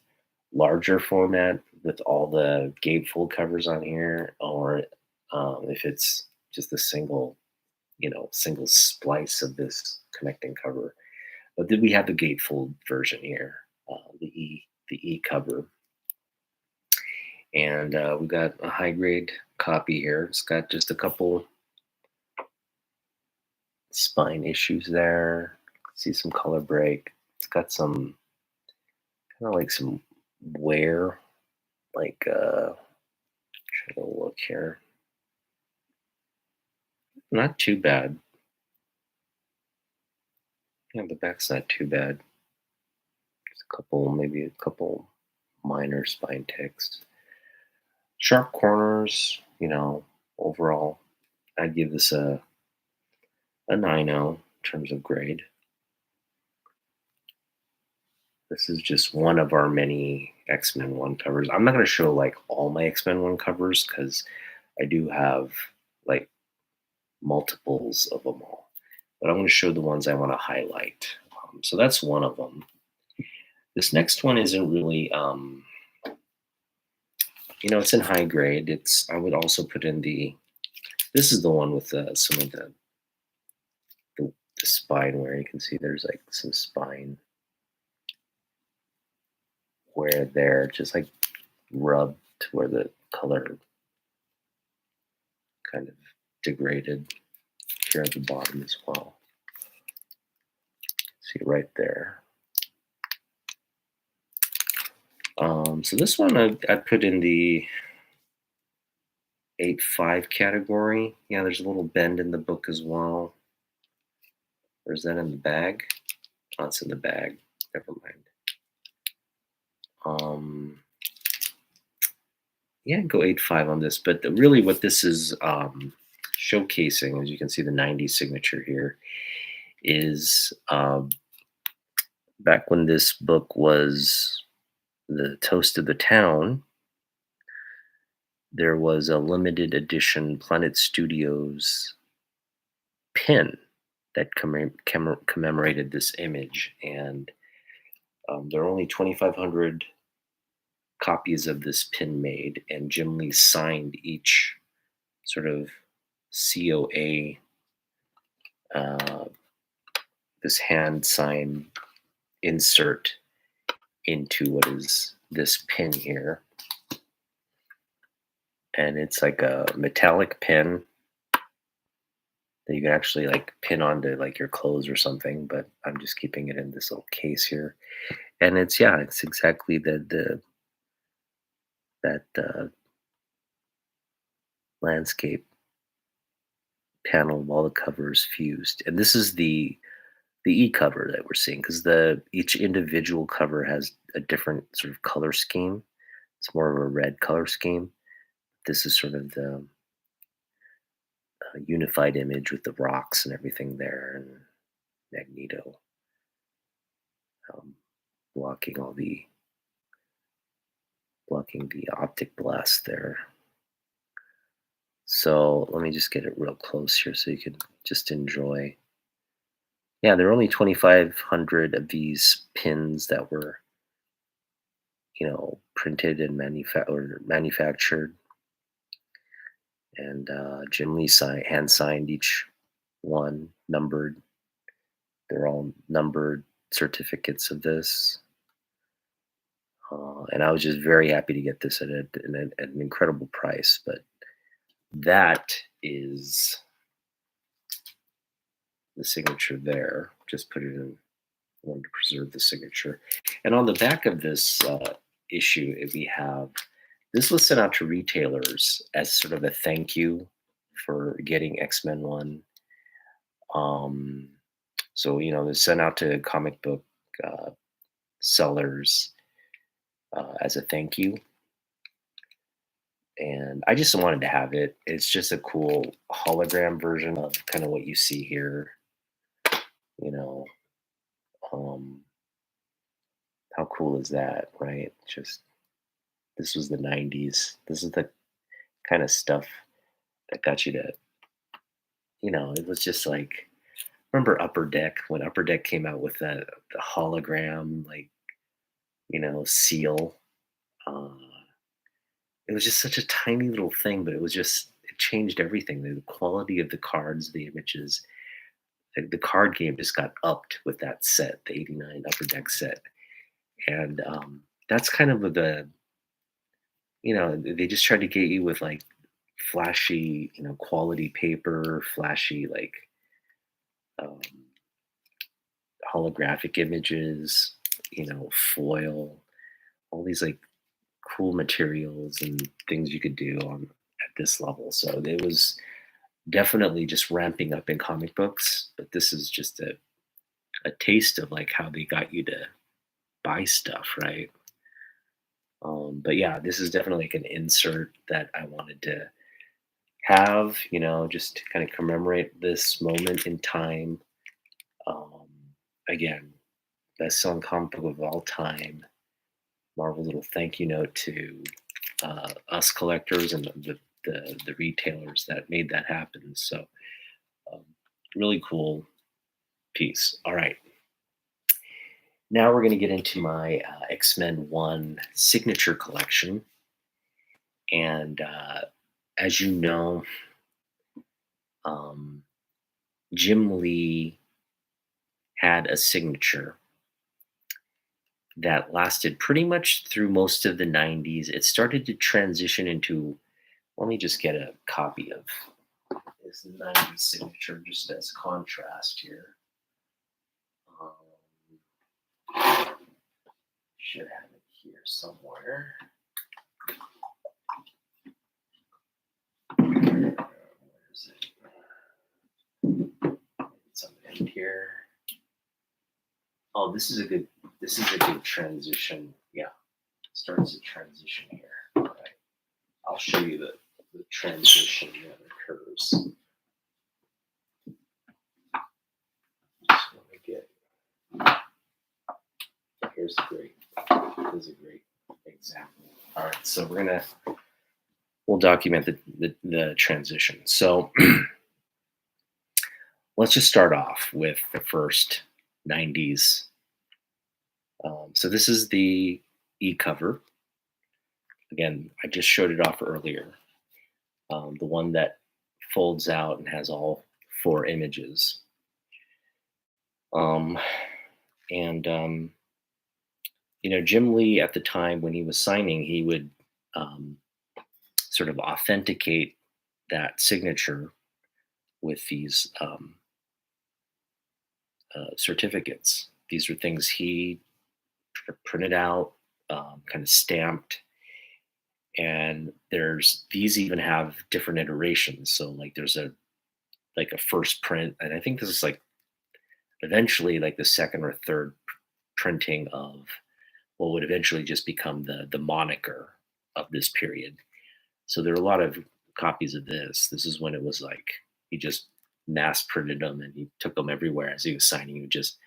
larger format with all the gatefold covers on here, or if it's just a single splice of this connecting cover. But then we have the gatefold version here, the E cover, and we got a high grade copy here. It's got just a couple spine issues there. See some color break. It's got some kind of like some wear, like try to look here. Not too bad. Yeah, the back's not too bad. Just maybe a couple minor spine ticks. Sharp corners, overall, I'd give this a 9.0 in terms of grade. This is just one of our many X-Men 1 covers. I'm not going to show like all my X-Men 1 covers because I do have like multiples of them all. But I'm going to show the ones I want to highlight. So that's one of them. This next one isn't really, it's in high grade. I would also put in this is the one with some of the spine where you can see there's like some spine where they're just like rubbed to where the color kind of degraded here at the bottom as well. See right there. So this one I put in the 8.5 category. Yeah, there's a little bend in the book as well. Or is that in the bag? Oh, it's in the bag. Never mind. Yeah, go 8.5 on this. But really, what this is showcasing, as you can see, the 90s signature here, is back when this book was the toast of the town, there was a limited edition Planet Studios pin that commemorated this image. And there are only 2,500 copies of this pin made, and Jim Lee signed each sort of COA, uh, this hand sign insert into what is this pin here. And it's like a metallic pin that you can actually like pin onto like your clothes or something, but I'm just keeping it in this little case here. And it's, yeah, it's exactly that landscape panel of all the covers fused. And this is the e-cover that we're seeing, because the each individual cover has a different sort of color scheme. It's more of a red color scheme. This is sort of the unified image with the rocks and everything there, and Magneto um, blocking all the blocking the optic blast there. So let me just get it real close here so you can just enjoy. Yeah, there are only 2,500 of these pins that were, printed and manufactured. And Jim Lee hand signed each one, numbered. They're all numbered certificates of this. And I was just very happy to get this at an incredible price. But that is the signature there. Just put it in. I wanted to preserve the signature. And on the back of this issue, we have this was sent out to retailers as sort of a thank you for getting X-Men 1. So, they sent out to comic book uh, sellers as a thank you. And I just wanted to have it. It's just a cool hologram version of kind of what you see here. You know, um, how cool is that, right? Just this was the 90s. This is the kind of stuff that got you to, it was just like, remember Upper Deck, when Upper Deck came out with the hologram, like, seal. Uh, it was just such a tiny little thing, but it changed everything. The quality of the cards, the images, the card game just got upped with that set, the '89 Upper Deck set. And that's kind of they just tried to get you with like flashy, quality paper, flashy, like um, holographic images, foil, all these like cool materials and things you could do on at this level. So it was definitely just ramping up in comic books, but this is just a taste of like how they got you to buy stuff, right? But yeah, this is definitely like an insert that I wanted to have, just to kind of commemorate this moment in time. Um, Again, best selling comic book of all time. Marvel's little thank you note to us collectors and the retailers that made that happen. So, um, really cool piece. All right. Now we're going to get into my X-Men 1 signature collection. And as you know, um, Jim Lee had a signature that lasted pretty much through most of the 90s. It started to transition into, let me just get a copy of his 90s signature just as contrast here. Should have it here somewhere. second here. Oh, this is a good transition. Yeah, starts a transition here. All right. I'll show you the transition that occurs. Just want to get here's a great example. All right, so we'll document the transition. So let's just start off with the first 90s. So this is the e-cover. Again, I just showed it off earlier. The one that folds out and has all 4 images. And Jim Lee at the time when he was signing, he would sort of authenticate that signature with these certificates. These are things he printed out, kind of stamped, and these even have different iterations. So like there's a first print, and I think this is like eventually like the second or third printing of what would eventually just become the moniker of this period. So there are a lot of copies of this. This is when it was like he just mass printed them and he took them everywhere as he was signing. He would just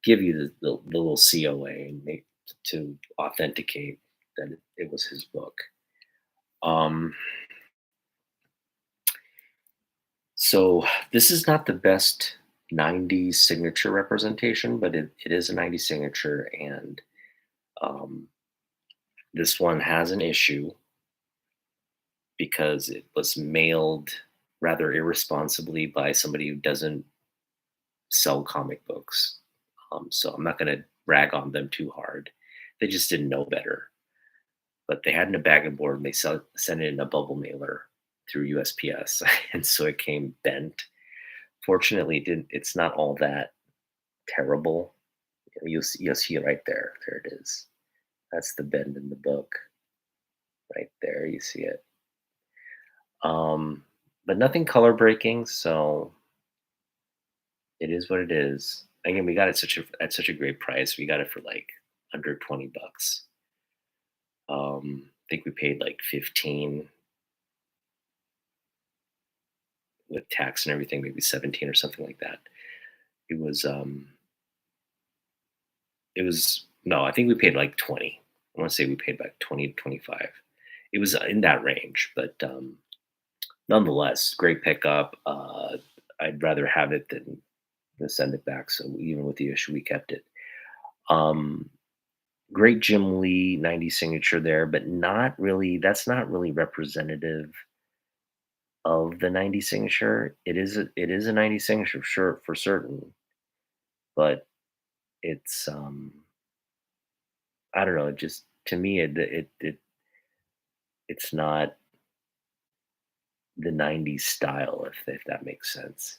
give you the little COA and to authenticate that it was his book. So this is not the best 90s signature representation, but it is a 90s signature, and this one has an issue because it was mailed rather irresponsibly by somebody who doesn't sell comic books. So I'm not going to rag on them too hard. They just didn't know better. But they had in a bag and board, and they sent it in a bubble mailer through USPS, and so it came bent. Fortunately, it's not all that terrible. You'll see it right there. There it is. That's the bend in the book. Right there, you see it. But nothing color breaking, so it is what it is. Again, we got it at such a great price. We got it for like under $20. I think we paid like 15 with tax and everything, maybe 17 or something like that. It was no, I think we paid like 20. I want to say we paid like 20 to 25. It was in that range, but nonetheless, great pickup. I'd rather have it than send it back. So even with the issue, we kept it. Great Jim Lee 90 signature there, but that's not really representative of the 90 signature. It is a 90 signature, sure, for certain, but it's I don't know. It just, to me, it's not the 90s style, if that makes sense.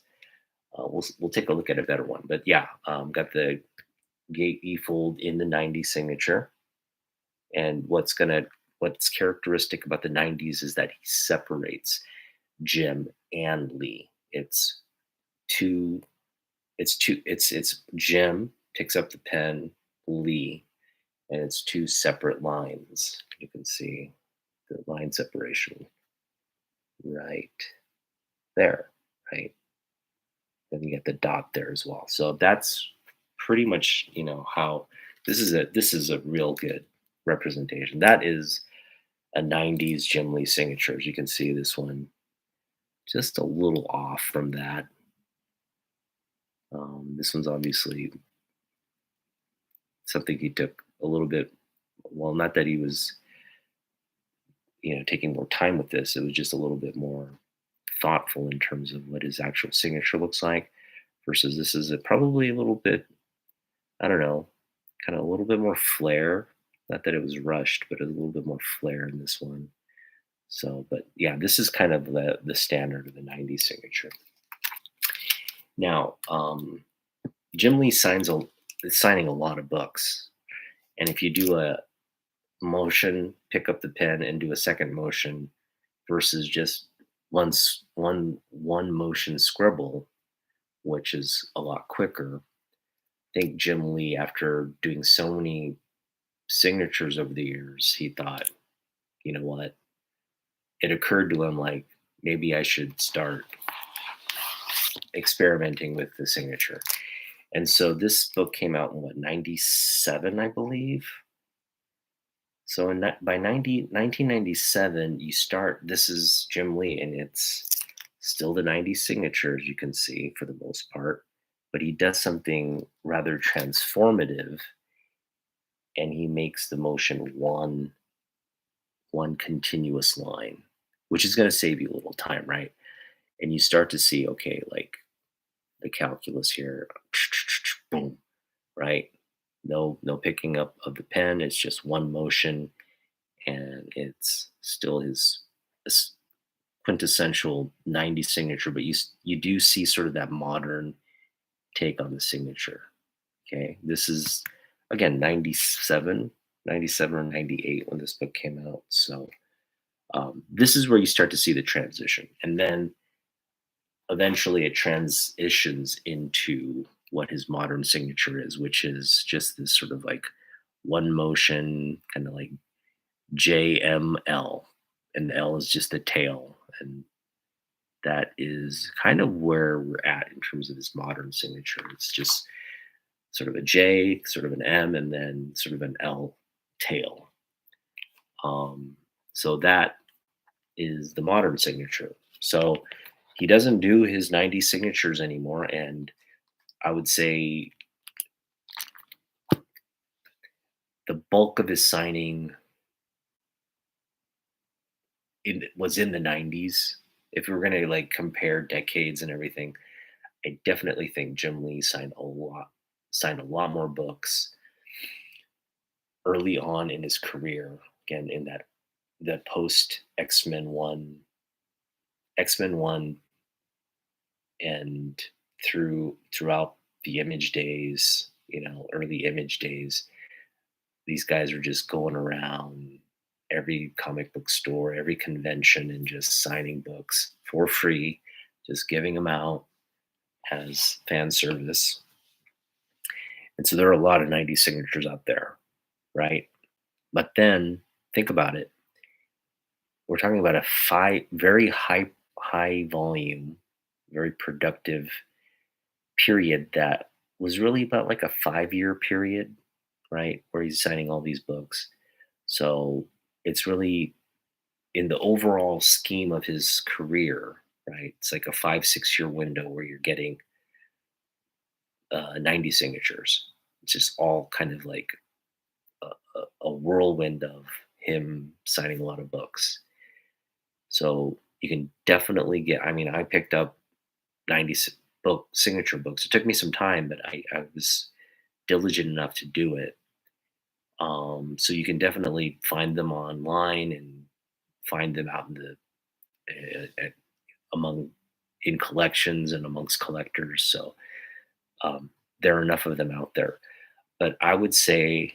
We'll take a look at a better one, but yeah, got the gate e-fold in the 90s signature, and what's characteristic about the 90s is that he separates Jim and Lee. It's Jim picks up the pen, Lee, and it's 2 separate lines. You can see the line separation right there, right? Then you get the dot there as well. So that's pretty much, how this is a real good representation. That is a 90s Jim Lee signature. As you can see, this one just a little off from that. This one's obviously something he took a little bit. Well, not that he was, taking more time with this. It was just a little bit more thoughtful in terms of what his actual signature looks like, versus this is probably a little bit, I don't know, kind of a little bit more flair. Not that it was rushed, but a little bit more flair in this one. So, but yeah, this is kind of the standard of the 90s signature. Now, Jim Lee is signing a lot of books, and if you do a motion, pick up the pen, and do a second motion versus just one motion scribble, which is a lot quicker. I think Jim Lee, after doing so many signatures over the years, he thought, you know what? It occurred to him like maybe I should start experimenting with the signature. And so this book came out in what, 97, I believe. So by 1997, you start, this is Jim Lee, and it's still the 90 signatures, you can see for the most part, but he does something rather transformative, and he makes the motion one continuous line, which is going to save you a little time, right? And you start to see, okay, like the calculus here, boom, right? No picking up of the pen. It's just one motion, and it's still his quintessential 90 signature. But you do see sort of that modern take on the signature. Okay, this is again 97 or 98 when this book came out. So this is where you start to see the transition, and then eventually it transitions into what his modern signature is, which is just this sort of like one motion, kind of like JML, and L is just the tail, and that is kind of where we're at in terms of his modern signature. It's just sort of a J, sort of an M, and then sort of an L tail. So that is the modern signature. So he doesn't do his 90 signatures anymore, and I would say the bulk of his signing was in the 90s. If we were going to like compare decades and everything, I definitely think Jim Lee signed a lot more books early on in his career. Again, in that post X Men One, and throughout the Image days, early Image days, these guys are just going around every comic book store, every convention, and just signing books for free, just giving them out as fan service. And so there are a lot of 90 signatures out there, right? But then think about it. We're talking about a very high volume, very productive period that was really about like a 5-year period, right? Where he's signing all these books. So it's really in the overall scheme of his career, right? It's like a 5-6 year window where you're getting 90 signatures. It's just all kind of like a whirlwind of him signing a lot of books. So you can definitely get. I mean, I picked up 90 book signature books. It took me some time, but I was diligent enough to do it. So you can definitely find them online and find them out in among in collections and amongst collectors. So um, there are enough of them out there. But I would say,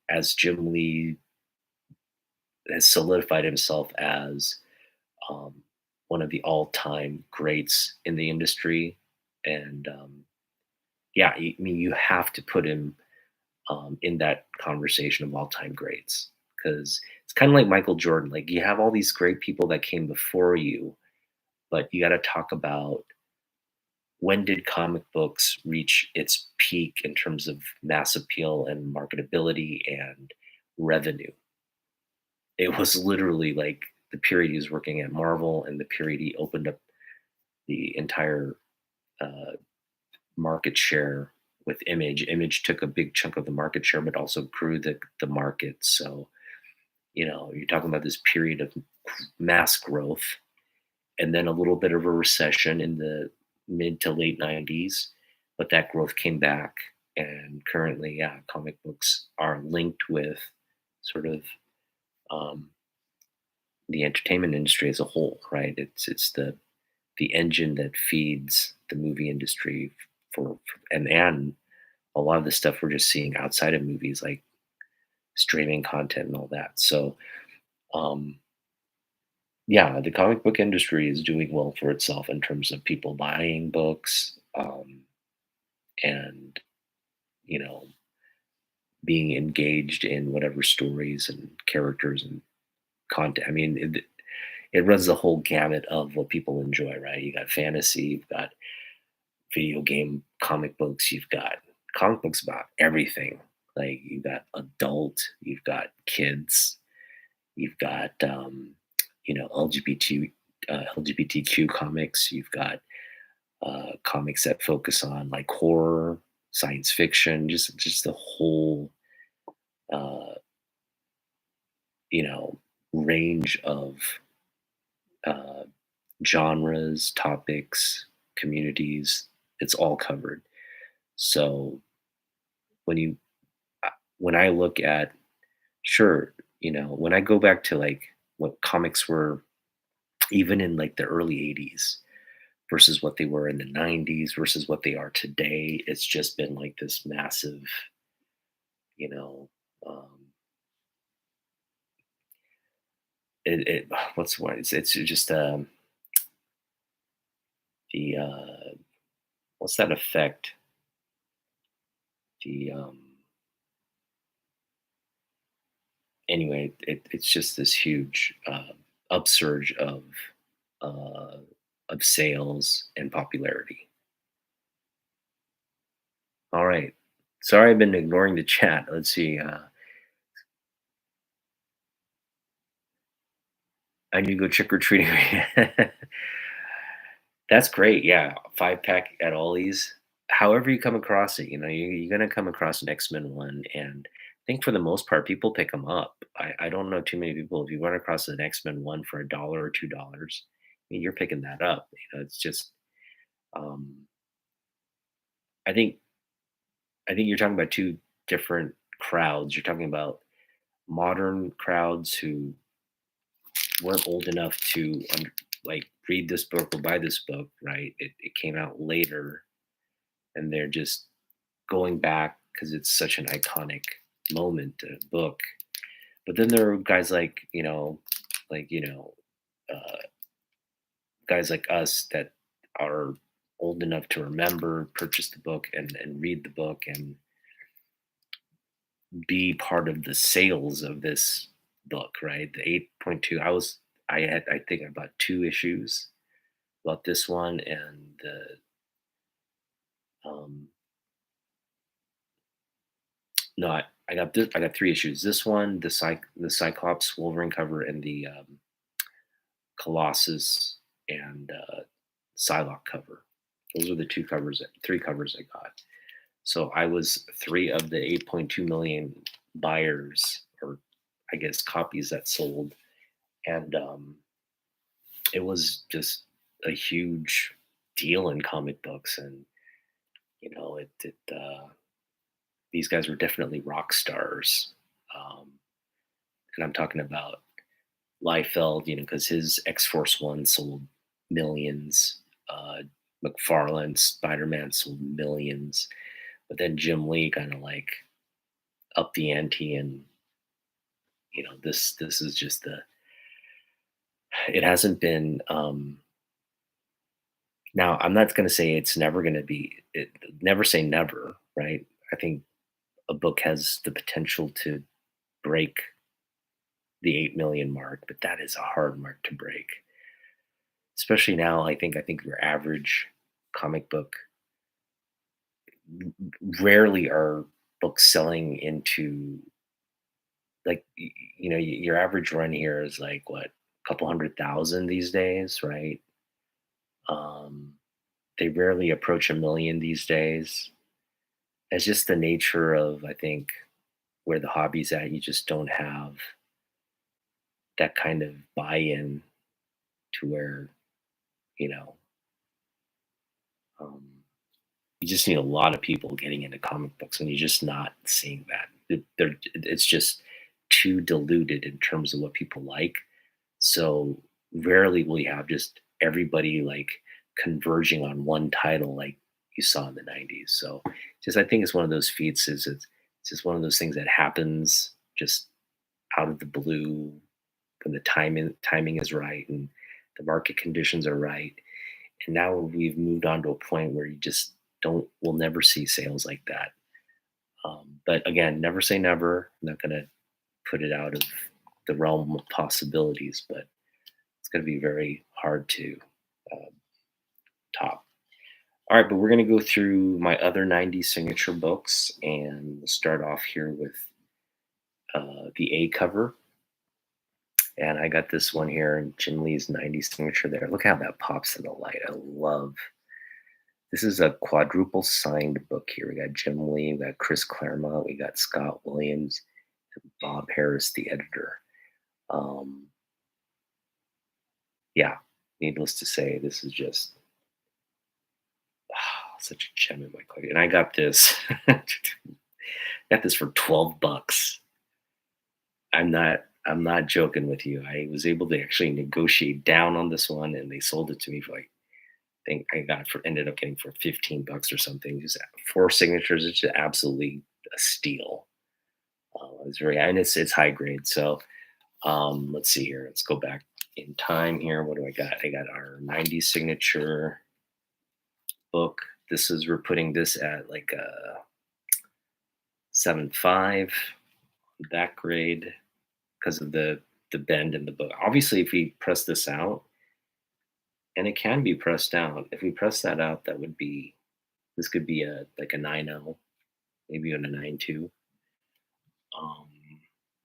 as Jim Lee has solidified himself as um, one of the all-time greats in the industry, and yeah, I mean, you have to put him in that conversation of all-time greats, because it's kind of like Michael Jordan. Like, you have all these great people that came before you, but you got to talk about, when did comic books reach its peak in terms of mass appeal and marketability and revenue? It was literally like the period he was working at Marvel and the period he opened up the entire uh, market share with Image. Image took a big chunk of the market share, but also grew the market. So, you're talking about this period of mass growth, and then a little bit of a recession in the mid to late 90s, but that growth came back. And currently, yeah, comic books are linked with sort of um, the entertainment industry as a whole, right? It's the engine that feeds the movie industry and a lot of the stuff we're just seeing outside of movies, like streaming content and all that. So um, yeah, the comic book industry is doing well for itself in terms of people buying books, and you know being engaged in whatever stories and characters and content. I mean, it runs the whole gamut of what people enjoy, right? You got fantasy, you've got video game comic books, you've got comic books about everything. Like you've got adult, you've got kids, you've got LGBTQ comics, you've got comics that focus on like horror, science fiction, just the whole uh, you know range of uh, genres, topics, communities. It's all covered. So when you when I look at sure, when I go back to like what comics were even in like the early 80s versus what they were in the 90s versus what they are today, it's just been like this massive, you know, um, it what's the word? It's just the what's that effect? The anyway, it's just this huge upsurge uh, of sales and popularity. All right. Sorry, I've been ignoring the chat. Let's see. I need to go trick or treating. That's great. Yeah, 5 pack at Ollie's. However you come across it, you're gonna come across an X-Men one, and I think for the most part, people pick them up. I don't know too many people. If you run across an X-Men one for $1 or $2, I mean, you're picking that up. It's just um, I think I think you're talking about two different crowds. You're talking about modern crowds who weren't old enough to like read this book or buy this book, right? It came out later, and they're just going back because it's such an iconic moment, book. But then there are guys like uh, guys like us that are old enough to remember, purchase the book, and read the book and be part of the sales of this book, right? The 8.2. I had I think about 2 issues about this one and the um no I got 3 issues. This one, the Cyclops Wolverine cover and the Colossus and Psylocke cover. Those are the 3 covers I got. So I was 3 of the 8.2 million buyers, or I guess copies that sold, and it was just a huge deal in comic books. And these guys were definitely rock stars. Um, and I'm talking about Liefeld, because his X Force One sold millions. McFarlane Spider Man sold millions, but then Jim Lee kind of like upped the ante, and this is just the. It hasn't been. Now I'm not going to say it's never going to be. Never say never, right? I think a book has the potential to break the 8 million mark, but that is a hard mark to break. Especially now, I think your average comic book, rarely are books selling into like your average run here is like what, a couple 100,000 these days, right? Um, they rarely approach 1 million these days. It's just the nature of, I think, where the hobby's at. You just don't have that kind of buy-in to where you know um, you just need a lot of people getting into comic books, and you're just not seeing that. It's just too diluted in terms of what people like. So rarely will you have just everybody like converging on one title like you saw in the 90s. So just I think it's one of those feats. It's just one of those things that happens just out of the blue. when the timing is right and the market conditions are right. And now we've moved on to a point where you just don't we'll never see sales like that. But again, never say never. I'm not going to put it out of the realm of possibilities, but it's going to be very hard to uh, top. All right, but we're going to go through my other 90s signature books, and we'll start off here with the A cover. And I got this one here, Jim Lee's 90s signature there. Look how that pops in the light. I love this is a quadruple signed book here. We got Jim Lee, we got Chris Claremont, we got Scott Williams, and Bob Harris, the editor. Um, yeah, needless to say, this is just such a gem in my collection. And I got this, got this for $12. I'm not joking with you. I was able to actually negotiate down on this one, and they sold it to me for like I think I got for ended up getting for $15 or something. Just four signatures. It's just absolutely a steal. It's very and it's high grade. So let's see here. Let's go back in time here. What do I got? I got our 90 signature book. This is we're putting this at like a 7.5 that grade because of the bend in the book. Obviously, if we press this out, and it can be pressed out. If we press that out, that would be this could be a like a 9.0, maybe even a 9.2. Um,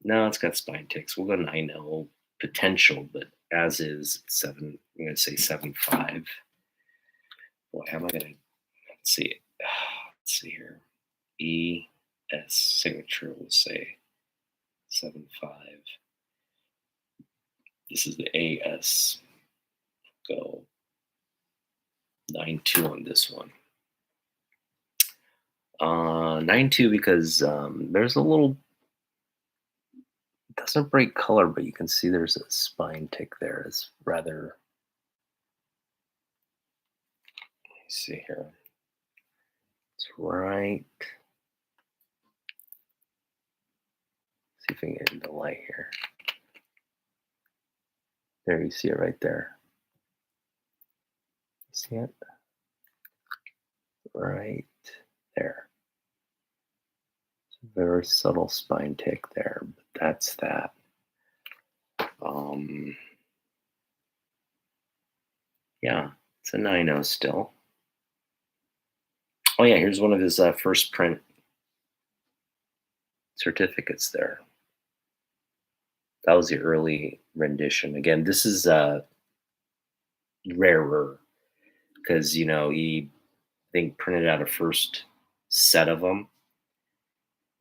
no, it's got spine ticks. We'll go 9.0 potential, but as is seven. I'm gonna say 7.5. Boy, how am I gonna let's see? Let's see here. E S signature. We'll say 7.5. This is the AS. Go 9.2 on this one. 9.2 because there's a little it doesn't break color, but you can see there's a spine tick there. It's rather let me see here. It's right. See if we can get into the light here. There you see it right there. You see it? Right there. Very subtle spine tick there, but that's that. Yeah, it's a 9.0 still. Oh yeah, here's one of his first print certificates there. That was the early rendition. Again, this is rarer because he I think printed out a first set of them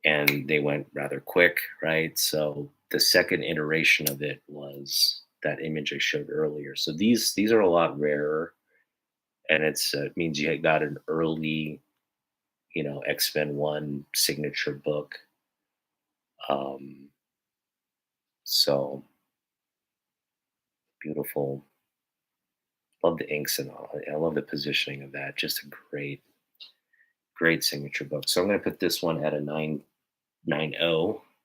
and they went rather quick, right? So the second iteration of it was that image I showed earlier. So these are a lot rarer, and it means you had got an early, X-Men One signature book. Um, so beautiful. Love the inks and all. I love the positioning of that. Just a great signature book. So I'm going to put this one at a 9.0.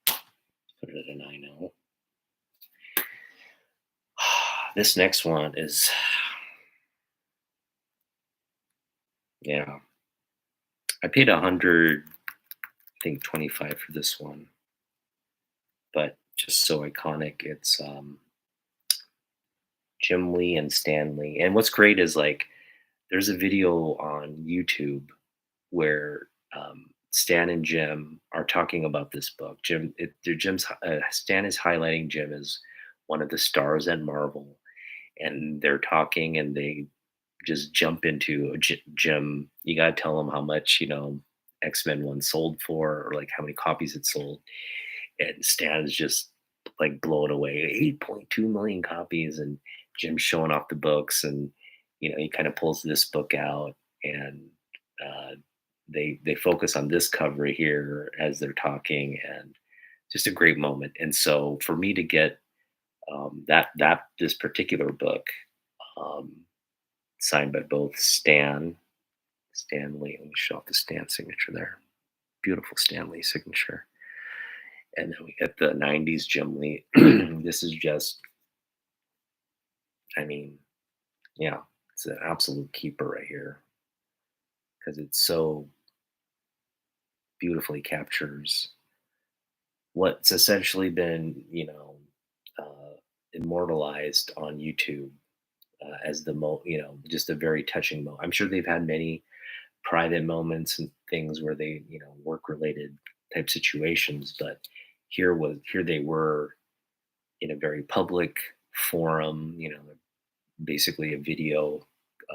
Put it at a 9.0. This next one is, yeah, I paid 100, I think 25 for this one, but just so iconic. It's Jim Lee and Stan Lee. And what's great is like there's a video on YouTube where Stan and Jim are talking about this book. Stan is highlighting Jim as one of the stars at Marvel, and they're talking, and they just jump into Jim. You gotta tell him how much X-Men One sold for, or like how many copies it sold, and Stan is just like blown away. 8.2 million copies, and Jim's showing off the books, and he kind of pulls this book out, and uh, they focus on this cover here as they're talking, and just a great moment. And so for me to get that this particular book um, signed by both Stanley. Let me show off the Stan signature there. Beautiful Stanley signature. And then we get the 90s Jim Lee. This is just, I mean, yeah, it's an absolute keeper right here because it so beautifully captures what's essentially been, immortalized on YouTube as just a very touching moment. I'm sure they've had many private moments and things where they, work related type situations, but here they were in a very public forum, basically a video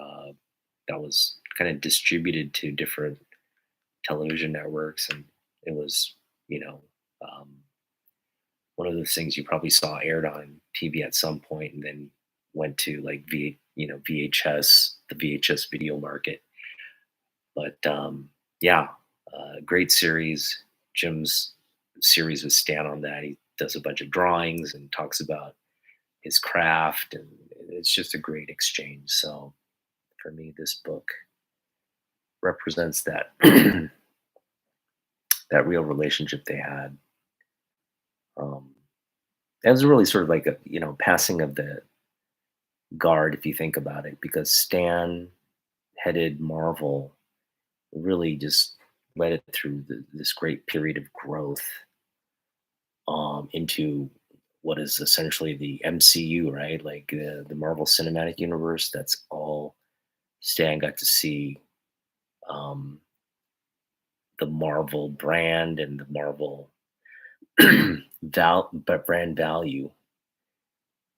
uh, that was kind of distributed to different television networks, and it was, you know, um, one of those things you probably saw aired on TV at some point, and then went to like VHS, the VHS video market. But yeah, great series. Jim's series with Stan on that. He does a bunch of drawings and talks about his craft, and it's just a great exchange. So for me, this book represents that that real relationship they had. Um, it was really sort of like a passing of the guard, if you think about it, because Stan headed Marvel, really just led it through this great period of growth into what is essentially the MCU, right? Like the Marvel Cinematic Universe. That's all Stan got to see. Um, the Marvel brand and the Marvel but brand value,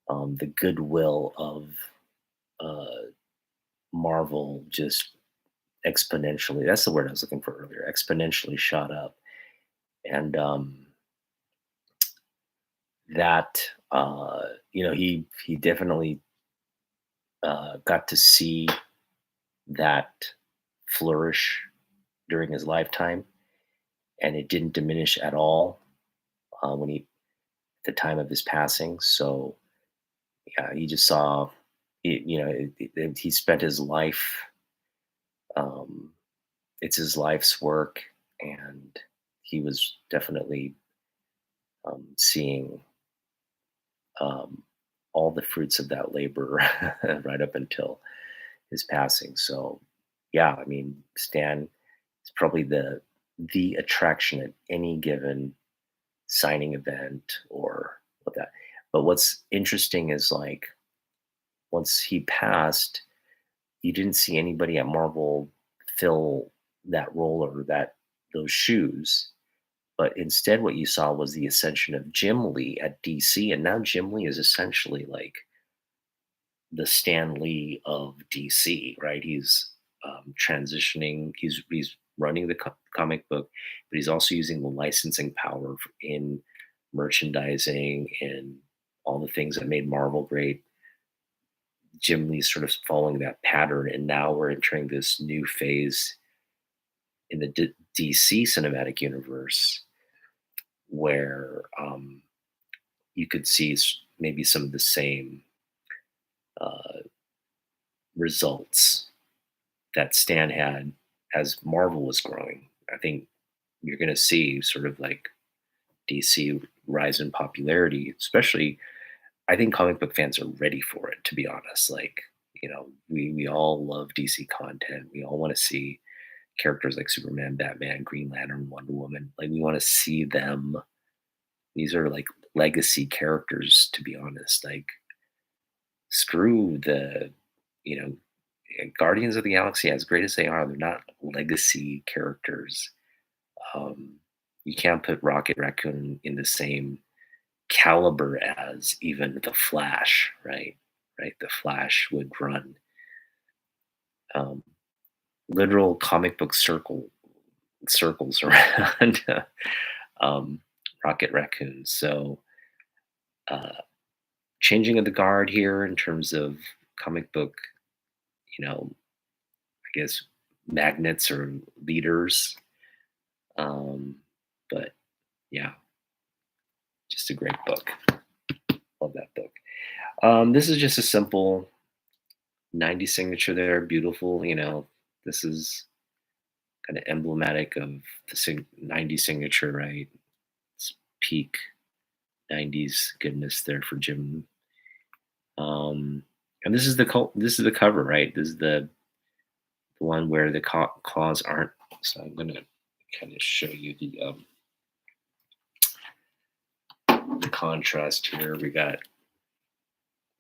the goodwill of uh, Marvel just exponentially. That's the word I was looking for earlier. Exponentially shot up, and that he definitely got to see that flourish during his lifetime, and it didn't diminish at all when he at the time of his passing. So yeah, he just saw, he spent his life. Um, it's his life's work, and he was definitely seeing um, all the fruits of that labor right up until his passing. So, yeah, I mean, Stan is probably the attraction at any given signing event or what that. But what's interesting is like once he passed, you didn't see anybody at Marvel fill that role or those shoes. But instead, what you saw was the ascension of Jim Lee at DC, and now Jim Lee is essentially like the Stan Lee of DC, right? He's transitioning. He's running the comic book, but he's also using the licensing power in merchandising and all the things that made Marvel great. Jim Lee's sort of following that pattern, and now we're entering this new phase in the DC cinematic universe where you could see maybe some of the same uh, results that Stan had as Marvel was growing. I think you're going to see sort of like DC rise in popularity, especially. I think comic book fans are ready for it, to be honest. Like, we all love DC content. We all want to see characters like Superman, Batman, Green Lantern, Wonder Woman. Like, we want to see them. These are like legacy characters, to be honest. Like, screw the, you know, Guardians of the Galaxy, as great as they are, they're not legacy characters. Um, you can't put Rocket Raccoon in the same caliber as even the Flash, right? Right, the Flash would run um, literal comic book circles around um, Rocket Raccoon. So, uh, changing of the guard here in terms of comic book, you know, I guess magnets or leaders. Um, but yeah, just a great book. Love that book. This is just a simple 90 signature there. Beautiful. This is kind of emblematic of the 90 signature, right? It's peak 90s goodness there for Jim. Um, and this is the cover, right? This is the one where the claws aren't. So I'm gonna kind of show you the contrast here. We got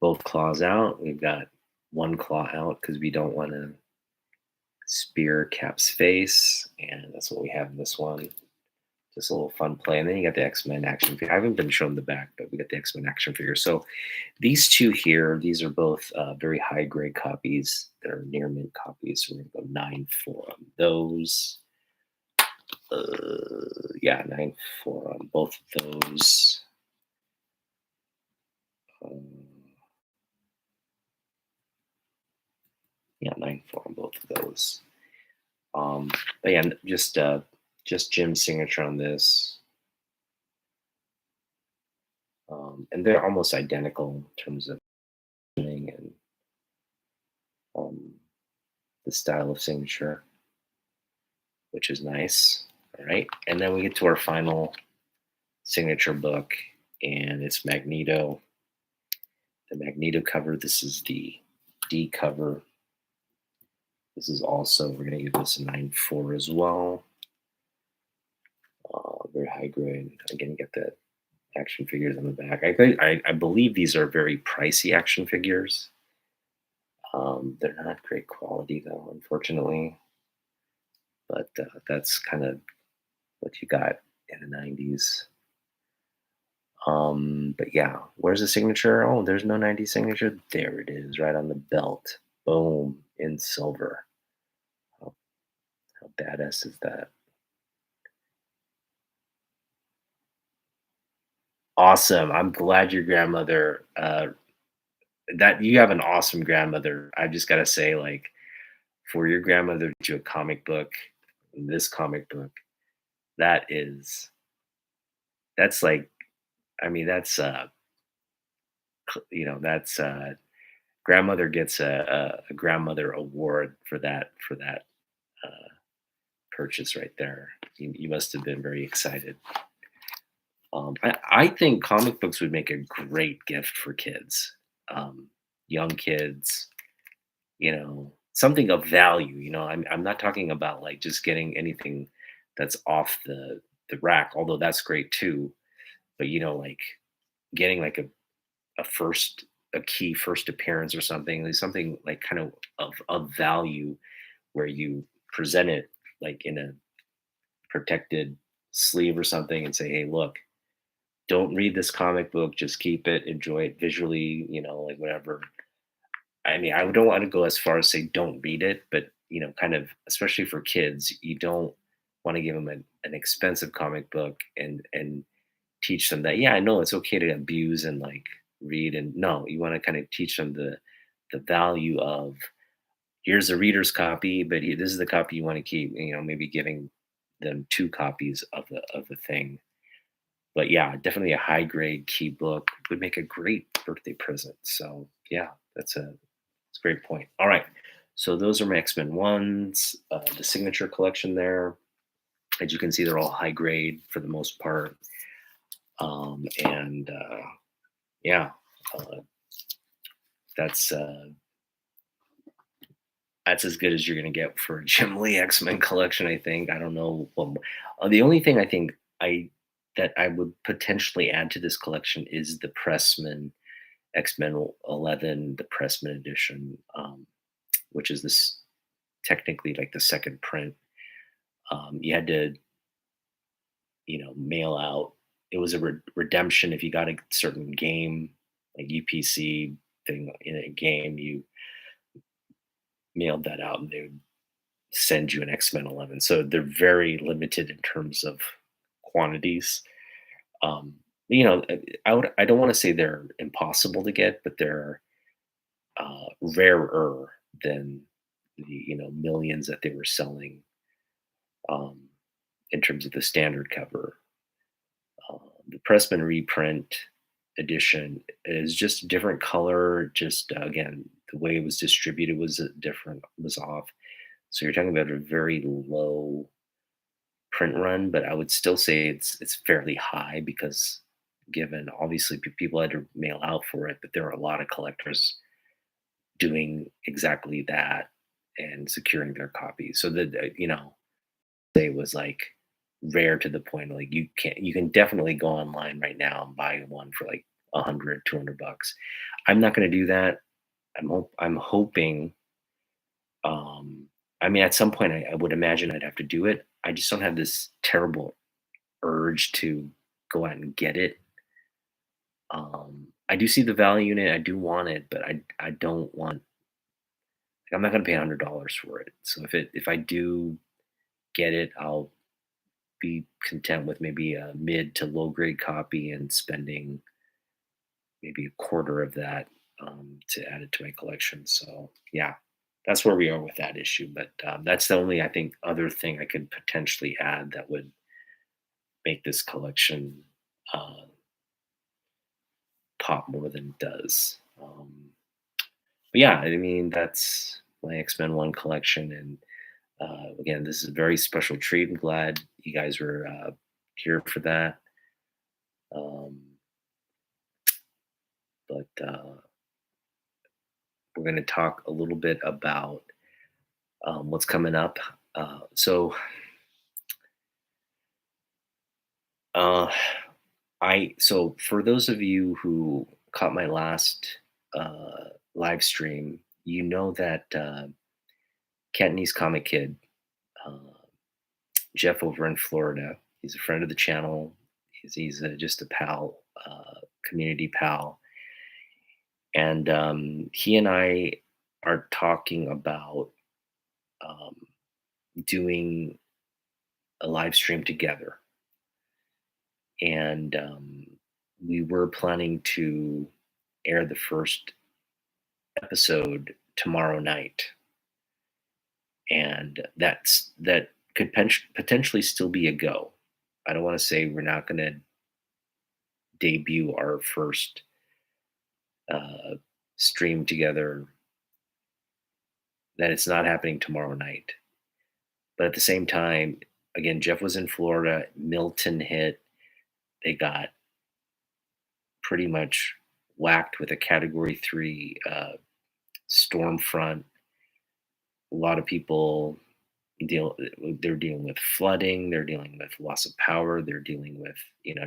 both claws out. We've got one claw out because we don't want to spear Cap's face, and that's what we have in this one. Just a little fun play. And then you got the X-Men action figure. I haven't been shown the back, but we got the X-Men action figure. So these two here, these are both very high grade copies. They're near mint copies. So we're gonna go 9 for those. Yeah, 9 for both of those. Um, yeah, 9 for both of those. But yeah, just Jim's signature on this. And they're almost identical in terms of and um, the style of signature, which is nice. All right, and then we get to our final signature book, and it's Magneto. The Magneto cover. This is the D cover. This is also, we're going to give this a 9.4 as well. Very high grade. Again, you get the action figures on the back. I believe these are very pricey action figures. They're not great quality though, unfortunately. But that's kind of what you got in the 90s. But yeah, where's the signature? Oh, there's no 90s signature. There it is, right on the belt. Boom, in silver. How badass is that? Awesome. I'm glad your grandmother that you have an awesome grandmother. I just gotta say, like, for your grandmother to do a comic book, this comic book, that is that's like, I mean, that's that's grandmother gets a grandmother award for that uh, purchase right there. You must have been very excited. I think comic books would make a great gift for kids, young kids. Something of value. I'm not talking about like just getting anything that's off the rack, although that's great too. But like getting like a key first appearance or something, like something like kind of value where you present it like in a protected sleeve or something and say, hey, look, don't read this comic book, just keep it, enjoy it visually, like whatever. I mean, I don't want to go as far as say don't read it, but kind of, especially for kids, you don't want to give them an expensive comic book and teach them that, yeah, I know it's okay to abuse and like read, and no, you want to kind of teach them the value of, here's the reader's copy, but this is the copy you want to keep. Maybe giving them 2 copies of the thing. But yeah, definitely a high grade key book would make a great birthday present. So yeah, that's a great point. All right, so those are my X-Men ones. The signature collection there, as you can see, they're all high grade for the most part. And yeah, uh, that's uh, that's as good as you're gonna get for a Jim Lee X-Men collection, I think. I don't know. The only thing I think I would potentially add to this collection is the Pressman X-Men 11, the Pressman edition, which is this technically like the second print. You had to, mail out. It was a redemption if you got a certain game, like UPC thing in a game. You mailed that out, and they would send you an X-Men 11. So they're very limited in terms of quantities. Um, I don't want to say they're impossible to get, but they're rarer than the millions that they were selling, um, in terms of the standard cover. The Pressman reprint edition is just a different color. Just again, the way it was distributed was different, was off. So you're talking about a very low print run, but I would still say it's fairly high because given obviously people had to mail out for it, but there are a lot of collectors doing exactly that and securing their copies. So that they was like rare to the point like you can definitely go online right now and buy one for like 100, 200 bucks. I'm not going to do that. I'm hoping um I mean at some point I would imagine I'd have to do it. I just don't have this terrible urge to go out and get it. I do see the value in it. I do want it, but I don't want like, I'm not going to pay $100 for it. So if I do get it, I'll be content with maybe a mid to low grade copy and spending maybe a quarter of that to add it to my collection. So yeah, that's where we are with that issue. But that's the only I think other thing I could potentially add that would make this collection uh, pop more than it does. But yeah, I mean that's my X Men One collection, and again, this is a very special treat. I'm glad you guys were here for that. Um, but we're going to talk a little bit about what's coming up. Uh, so for those of you who caught my last live stream, you know that Cantonese Comic Kid, uh, Jeff over in Florida, he's a friend of the channel. He's just a pal, community pal, and he and I are talking about um, doing a live stream together, and we were planning to air the first episode tomorrow night, and that could potentially still be a go. I don't want to say we're not going to debut our first uh, stream together, that it's not happening tomorrow night. But at the same time, again, Jeff was in Florida, Milton hit, they got pretty much whacked with a category 3 storm front. A lot of people they're dealing with flooding, they're dealing with loss of power, they're dealing with,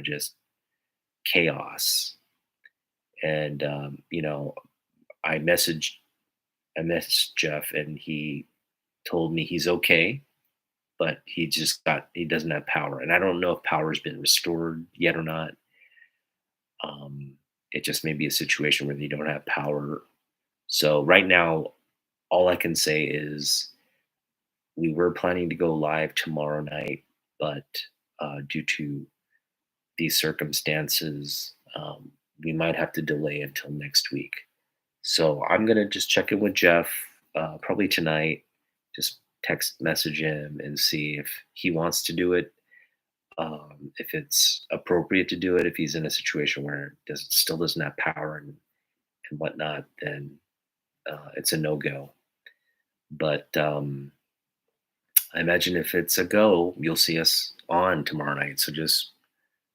just chaos. And I messaged I messaged Jeff and he told me he's okay, but he doesn't have power. And I don't know if power's been restored yet or not. It just may be a situation where they don't have power. So right now, all I can say is we were planning to go live tomorrow night, but due to these circumstances, we might have to delay until next week. So I'm gonna just check in with Jeff probably tonight. Just text message him and see if he wants to do it, if it's appropriate to do it. If he's in a situation where still doesn't have power and whatnot, then it's a no go. But I imagine if it's a go, you'll see us on tomorrow night. So just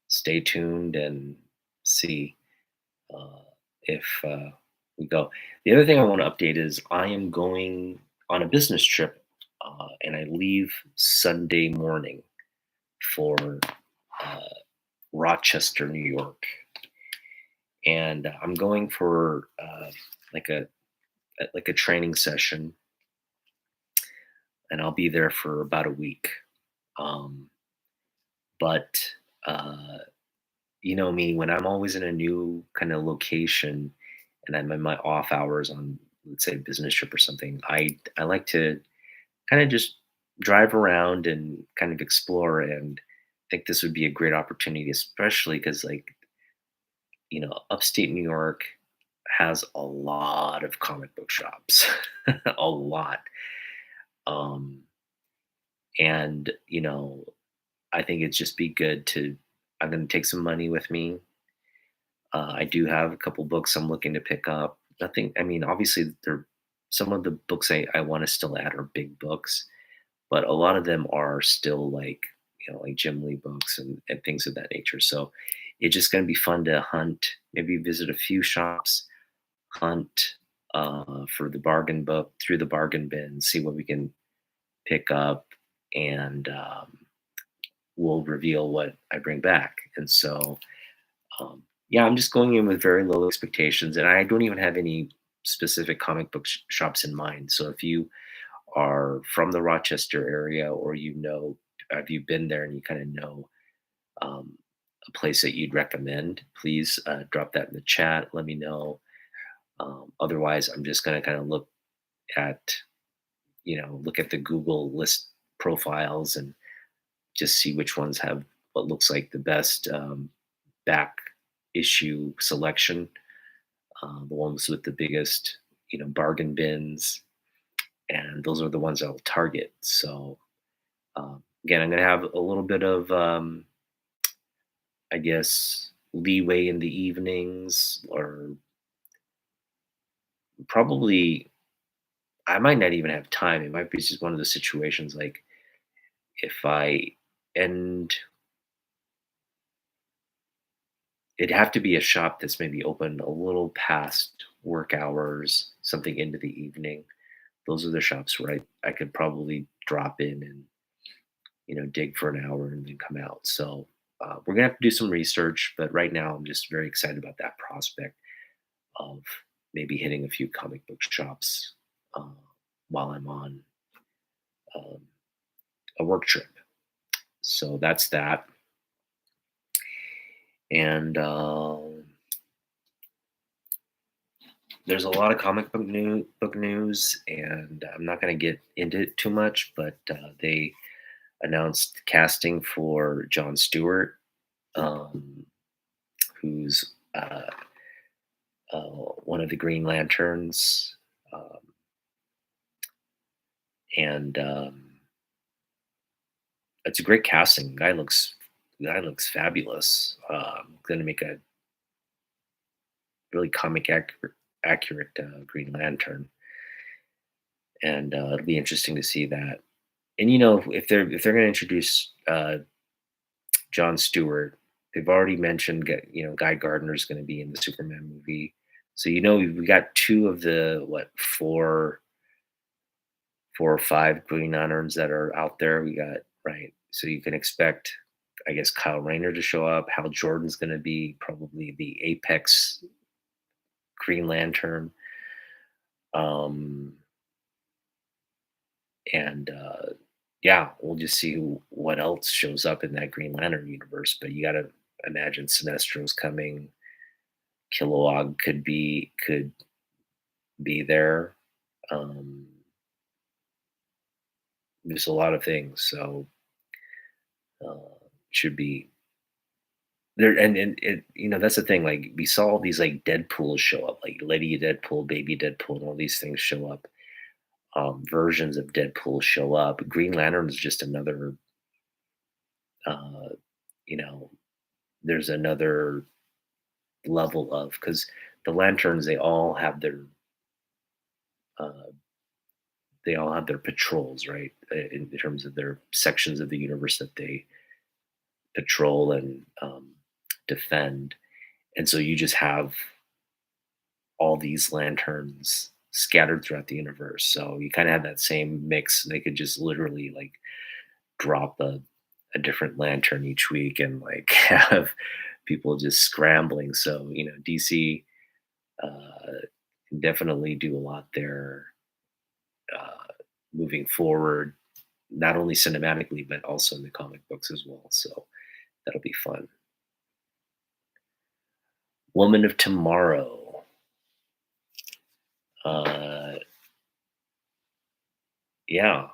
stay tuned and see uh, if we go. The other thing I want to update is I am going on a business trip, and I leave Sunday morning for uh, Rochester, New York, and I'm going for like a training session, and I'll be there for about a week. Um, but uh, you know me, when I'm always in a new kind of location and I'm in my off hours on, let's say, a business trip or something, I like to kind of just drive around and kind of explore. And I think this would be a great opportunity, especially because, like, upstate New York has a lot of comic book shops, a lot. Um, and I think it'd just be good to. I'm going to take some money with me. I do have a couple books I'm looking to pick up. Nothing. I mean, obviously, there some of the books I want to still add are big books, but a lot of them are still like like Jim Lee books and things of that nature. So it's just going to be fun to hunt, maybe visit a few shops, hunt for the bargain book through the bargain bin, see what we can pick up, and we'll reveal what I bring back. And so, yeah, I'm just going in with very low expectations, and I don't even have any specific comic book shops in mind. So if you are from the Rochester area, or have you been there and you kind of know um, a place that you'd recommend, please drop that in the chat. Let me know. Otherwise, I'm just going to kind of at look at the Google list profiles and just see which ones have what looks like the best back issue selection, the ones with the biggest bargain bins, and those are the ones I'll target. So again, I'm going to have a little bit of I guess leeway in the evenings, or probably I might not even have time. It might be just one of the situations like if I end it'd have to be a shop that's maybe open a little past work hours, something into the evening. Those are the shops where I could probably drop in and dig for an hour and then come out. So we're gonna have to do some research, but right now I'm just very excited about that prospect of maybe hitting a few comic book shops uh, while I'm on um, a work trip. So that's that. And there's a lot of book news, and I'm not going to get into it too much, but they announced casting for Jon Stewart, um, who's one of the Green Lanterns, um, and it's a great casting. The guy looks fabulous. Going to make a really accurate Green Lantern, and it'll be interesting to see that. And if they're going to introduce Jon Stewart, they've already mentioned Guy Gardner's going to be in the Superman movie. So we got two of the four or five Green Lanterns that are out there. We got right. So you can expect, I guess, Kyle Rayner to show up. Hal Jordan's going to be probably the apex Green Lantern. Um, and yeah, we'll just see what else shows up in that Green Lantern universe. But you got to imagine Sinestro's coming. Kilowog could be there. Um, there's a lot of things, so uh, should be there. And it, that's the thing. Like we saw all these like Deadpool show up, like Lady Deadpool, Baby Deadpool, and all these things show up. Versions of Deadpool show up. Green Lantern is just another. Uh, you know, there's another level of because the lanterns uh, they all have their patrols, right? In terms of their sections of the universe that they patrol and defend. And so you just have all these lanterns scattered throughout the universe. So you kind of have that same mix. They could just literally like drop a different lantern each week and like have people just scrambling. So, DC can definitely do a lot there uh, moving forward, not only cinematically, but also in the comic books as well. So that'll be fun. Woman of Tomorrow. Uh, yeah.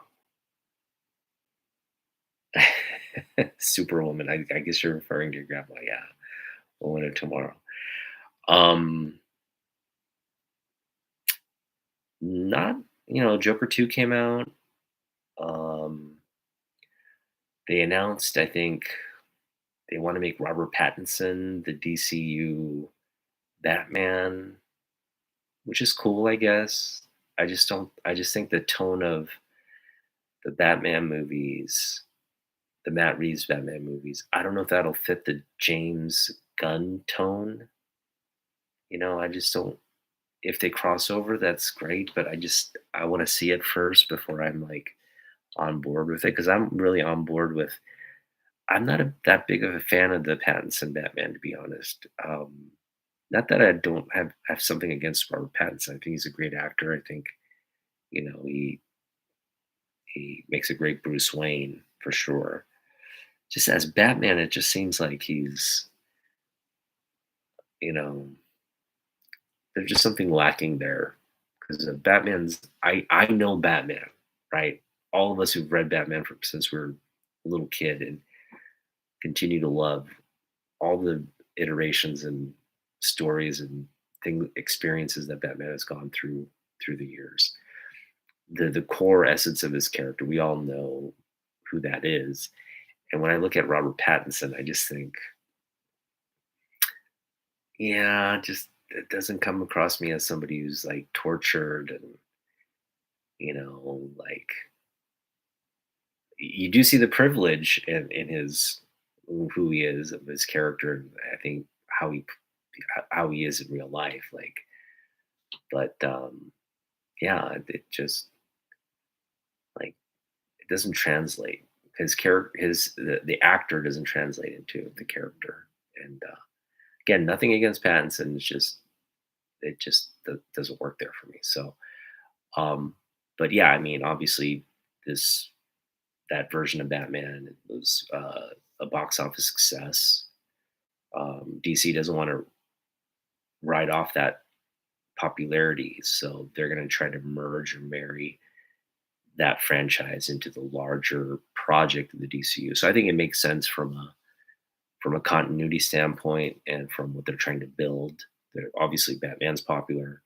Superwoman. I guess you're referring to your grandma. Yeah. Woman of Tomorrow. Um, not, Joker 2 came out. Um, they announced, I think, they want to make Robert Pattinson the DCU Batman, which is cool, I guess. I just think the tone of the Batman movies, the Matt Reeves Batman movies. I don't know if that'll fit the James Gunn tone. I just don't. If they cross over, that's great, but I want to see it first before I'm like on board with it because I'm really on board with. I'm not that big of a fan of the Pattinson Batman, to be honest. Not that I don't have something against Robert Pattinson. I think he's a great actor. I think he makes a great Bruce Wayne for sure. Just as Batman, it just seems like he's you know there's just something lacking there because Batman's. I know Batman, right? All of us who've read Batman from since we are a little kid and continue to love all the iterations and stories and experiences that Batman has gone through the years. The core essence of his character, we all know who that is. And when I look at Robert Pattinson, I just think, yeah, just it doesn't come across me as somebody who's like tortured and like you do see the privilege in his who he is of his character. And I think how he how he is in real life, like, but yeah, it just like it doesn't translate. His character, the actor doesn't translate into the character. And again, nothing against Pattinson. It's just doesn't work there for me. So, um, but yeah, I mean, obviously, this that version of Batman was a box office success. DC doesn't want to ride off that popularity, so they're going to try to merge or marry that franchise into the larger project of the DCU. So I think it makes sense from a continuity standpoint and from what they're trying to build. Obviously, Batman's popular.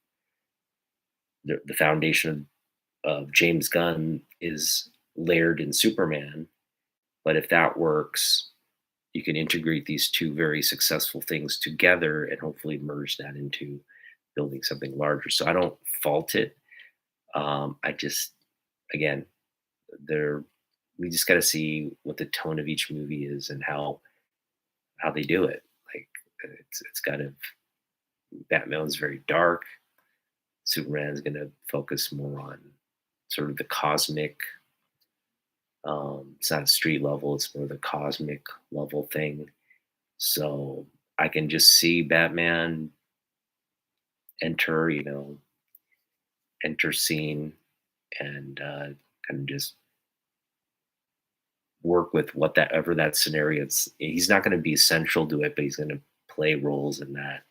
The foundation of James Gunn is layered in Superman, but if that works, you can integrate these two very successful things together and hopefully merge that into building something larger. So I don't fault it. I just, again, there we just got to see what the tone of each movie is and how they do it. Like it's got to Batman's very dark. Superman is going to focus more on sort of the cosmic. It's not street level; it's more the cosmic level thing. So I can just see Batman enter, enter scene and kind of just work with whatever that scenario. He's not going to be central to it, but he's going to play roles in that.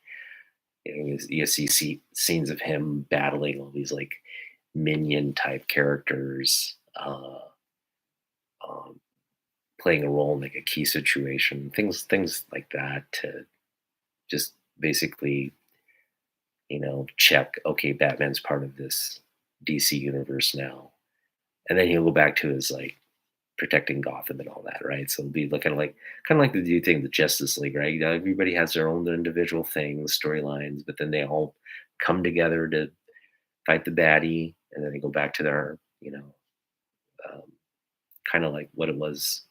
You see scenes of him battling all these like minion type characters, um, playing a role in like a key situation, things like that to just basically check. Okay, Batman's part of this DC universe now, and then he'll go back to his like protecting Gotham and all that, right? So it'll be looking like kind of like the do thing, the Justice League, right? Everybody has their own individual things, storylines, but then they all come together to fight the baddie, and then they go back to their, um, kind of like what it was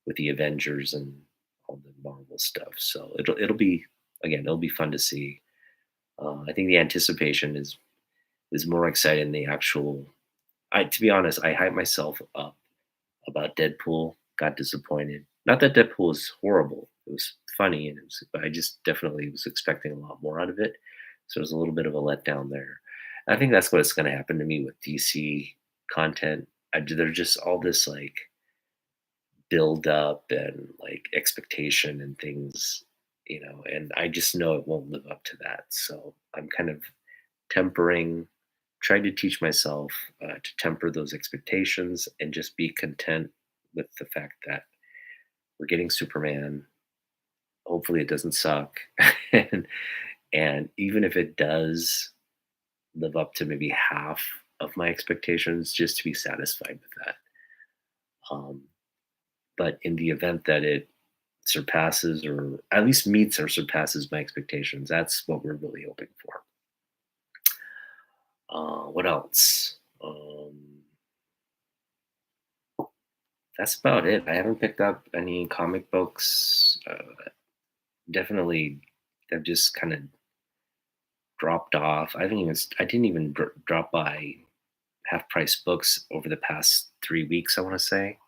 with the Avengers and all the Marvel stuff. So it'll be again, it'll be fun to see. I think the anticipation is more exciting than the actual. To be honest, I hyped myself up about Deadpool, got disappointed. Not that Deadpool was horrible. It was funny but I just definitely was expecting a lot more out of it. So it was a little bit of a letdown there. I think that's what's going to happen to me with DC content. There's just all this like build up and like expectation and things, and I just know it won't live up to that. So I'm kind of tempering, trying to teach myself to temper those expectations and just be content with the fact that we're getting Superman. Hopefully, it doesn't suck, and even if it does live up to maybe half of my expectations, just to be satisfied with that. Um, but in the event that it surpasses or at least meets or surpasses my expectations, that's what we're really hoping for. What else? that's about it. I haven't picked up any comic books. Definitely, they've just kind of dropped off. I didn't even drop by half price books over the past 3 weeks. I want to say.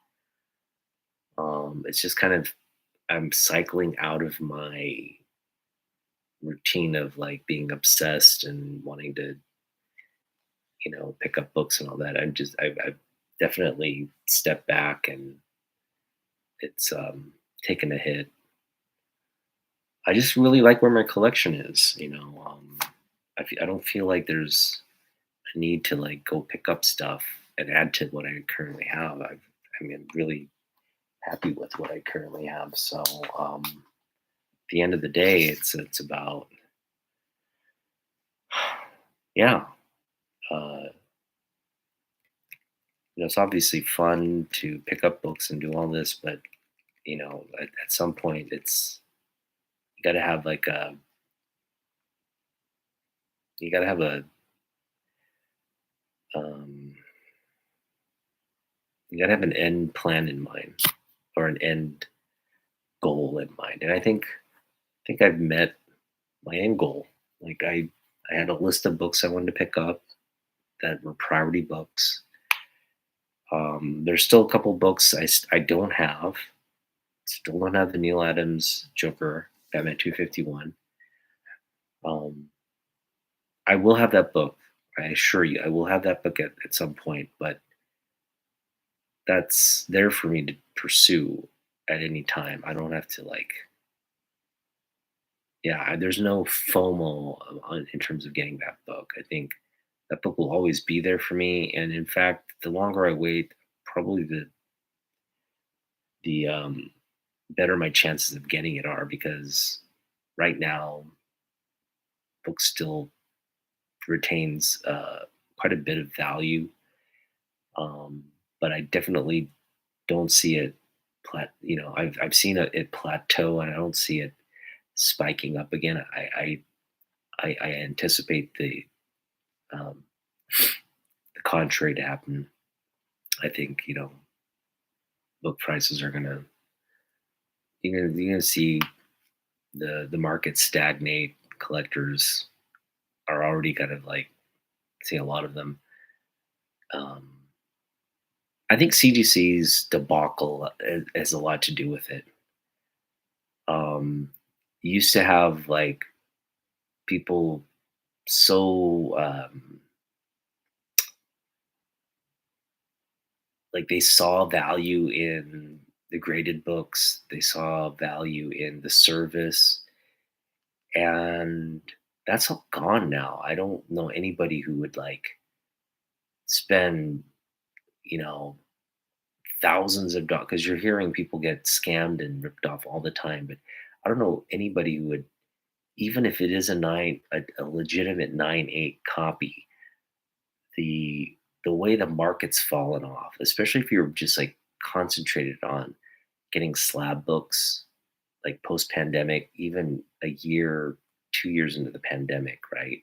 It's just kind of I'm cycling out of my routine of like being obsessed and wanting to, pick up books and all that. I've definitely stepped back and it's taken a hit. I just really like where my collection is. I don't feel like there's a need to like go pick up stuff and add to what I currently have. I'm really happy with what I currently have. So at the end of the day, it's about yeah. Uh, it's obviously fun to pick up books and do all this, but at some point, you got to have like a you got to have a um, you got to have an end plan in mind or an end goal in mind, and I think I've met my end goal. Like I had a list of books I wanted to pick up that were priority books. There's still a couple books I don't have. Still don't have the Neil Adams Joker, Batman 251. Um, I will have that book. I assure you, I will have that book at some point, but that's there for me to pursue at any time. I don't have to like, yeah, there's no FOMO in terms of getting that book. I think that book will always be there for me. And in fact, the longer I wait, probably the better my chances of getting it are because right now, book still retains quite a bit of value. But I definitely don't see it I've seen it plateau and I don't see it spiking up again. I anticipate um, the contrary to happen. I think book prices are gonna you're gonna see the market stagnate. Collectors are already kind of like seeing a lot of them. Um, I think CGC's debacle has a lot to do with it. You used to have like people so like they saw value in the graded books, they saw value in the service, and that's all gone now. I don't know anybody who would like spend, you know, thousands of dollars because you're hearing people get scammed and ripped off all the time. But I don't know anybody who would, even if it is a legitimate 9.8 copy, the way the market's fallen off, especially if you're just like concentrated on getting slab books like post pandemic, even a year, 2 years into the pandemic, right?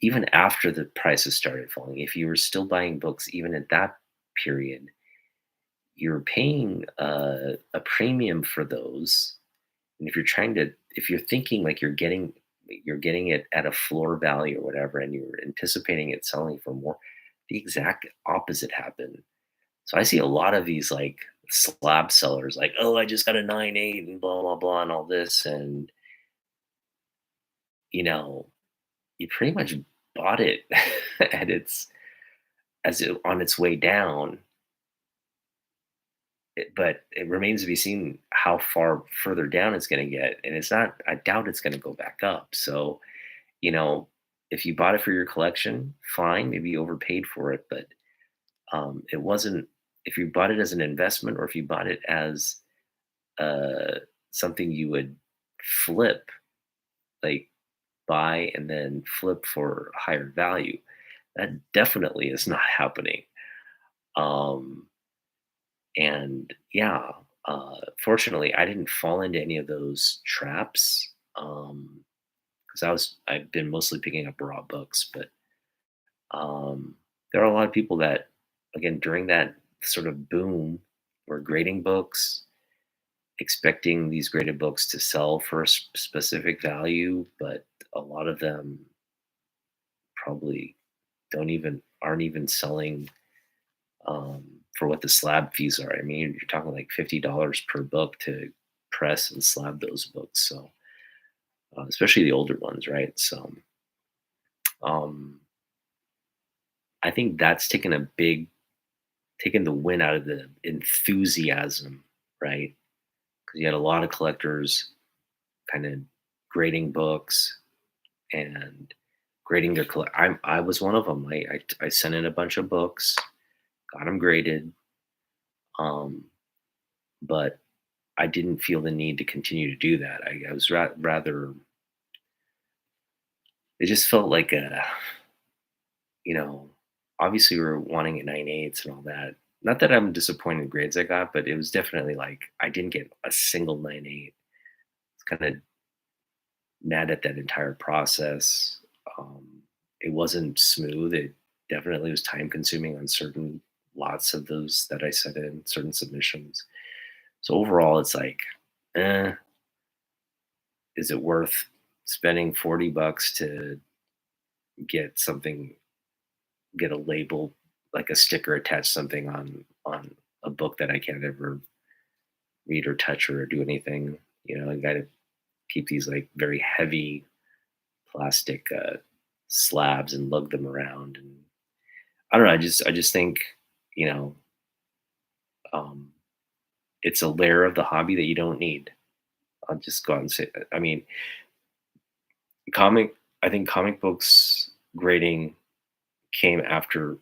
Even after the prices started falling, if you were still buying books, even at that period, you're paying a premium for those. And if you're thinking like you're getting it at a floor value or whatever, and you're anticipating it selling for more, the exact opposite happened. So I see a lot of these like slab sellers, like, oh, I just got a 9.8 and blah blah blah and all this, and you know, you pretty much bought it at on its way down. But it remains to be seen how far further down it's going to get, and it's not. I doubt it's going to go back up. So you know, if you bought it for your collection, fine, maybe you overpaid for it, but it wasn't. If you bought it as an investment, or if you bought it as uh, something you would flip, like buy and then flip for higher value, that definitely is not happening. Um, and yeah, fortunately, I didn't fall into any of those traps because I've been mostly picking up raw books, but um, there are a lot of people that, again, during that sort of boom. we're grading books, expecting these graded books to sell for a specific value, but a lot of them probably aren't even selling for what the slab fees are. I mean, you're talking like $50 per book to press and slab those books. So, especially the older ones, right? So, um, I think that's taken the win out of the enthusiasm, right? Because you had a lot of collectors kind of grading books and grading their collect. I was one of them. I sent in a bunch of books, got them graded, um, but I didn't feel the need to continue to do that. I was rather. It just felt like a, you know, obviously we were wanting at 9.8s and all that. Not that I'm disappointed in the grades I got, but it was definitely like I didn't get a single 9.8. It's kind of mad at that entire process. Um, it wasn't smooth. It definitely was time consuming on certain lots of those that I sent in, certain submissions. So overall, it's like, eh, is it worth spending $40 to get something, get a label, like a sticker attached something on a book that I can't ever read or touch or do anything? You know, I got to keep these like very heavy plastic slabs and lug them around. And I don't know. I just think, you know, um, it's a layer of the hobby that you don't need. I'll just go out and say. I mean, comic. I think comic books grading came after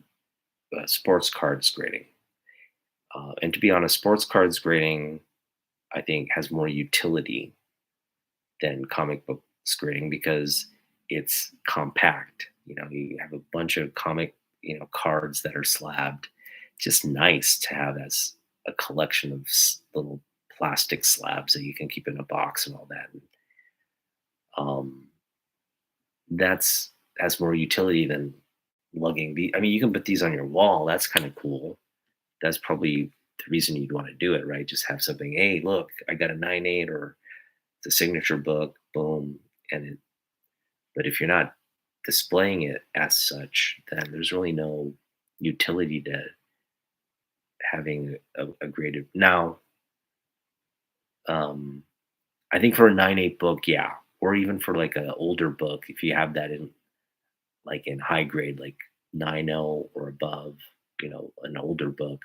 sports cards grading. And to be honest, sports cards grading, I think, has more utility than comic books grading because it's compact. You know, you have a bunch of comic, cards that are slabbed. Just nice to have as a collection of little plastic slabs that you can keep in a box and all that. Um, that's has more utility than lugging. I mean, you can put these on your wall. That's kind of cool. That's probably the reason you'd want to do it, right? Just have something. Hey, look, I got a 9.8 or it's a signature book. Boom, and it. But if you're not displaying it as such, then there's really no utility to having a graded. Now, um, I think for a 9.8 book, yeah, or even for like an older book, if you have that in like in high grade, like 9.0 or above, an older book,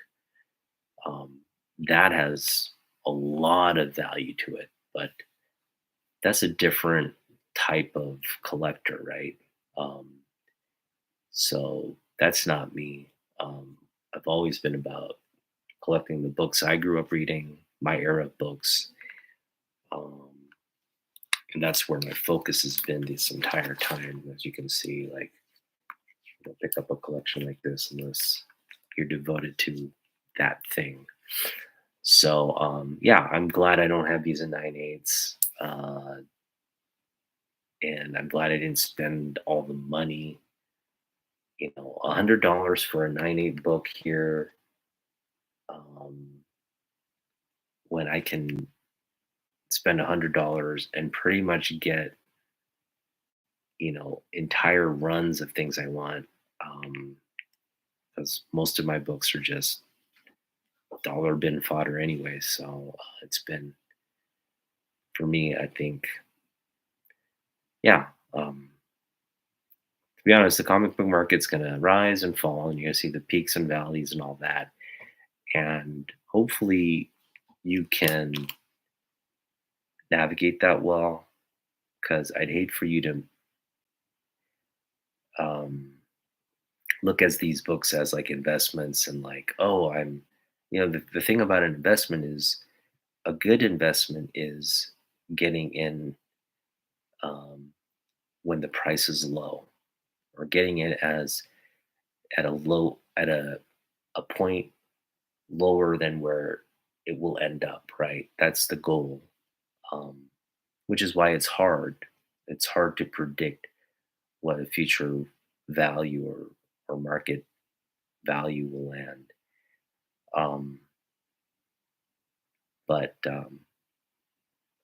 um, that has a lot of value to it. But that's a different type of collector, right? Um, so that's not me. I've always been about collecting the books I grew up reading, my era of books. Um, and that's where my focus has been this entire time. As you can see, like, you don't pick up a collection like this unless you're devoted to that thing. So, yeah, I'm glad I don't have these in 9.8s. And I'm glad I didn't spend all the money. $100 for a 9.8 book here, um, when I can spend $100 and pretty much get, entire runs of things I want. Because most of my books are just dollar bin fodder anyway. So it's been, for me, I think, yeah. To be honest, the comic book market's going to rise and fall, and you're going to see the peaks and valleys and all that. And hopefully, you can navigate that well. Because I'd hate for you to um, look at these books as like investments and like, oh, the thing about an investment is a good investment is getting in um, when the price is low, or getting in as at a point lower than where it will end up, right? That's the goal. um, which is why it's hard to predict what a future value or market value will land. um, But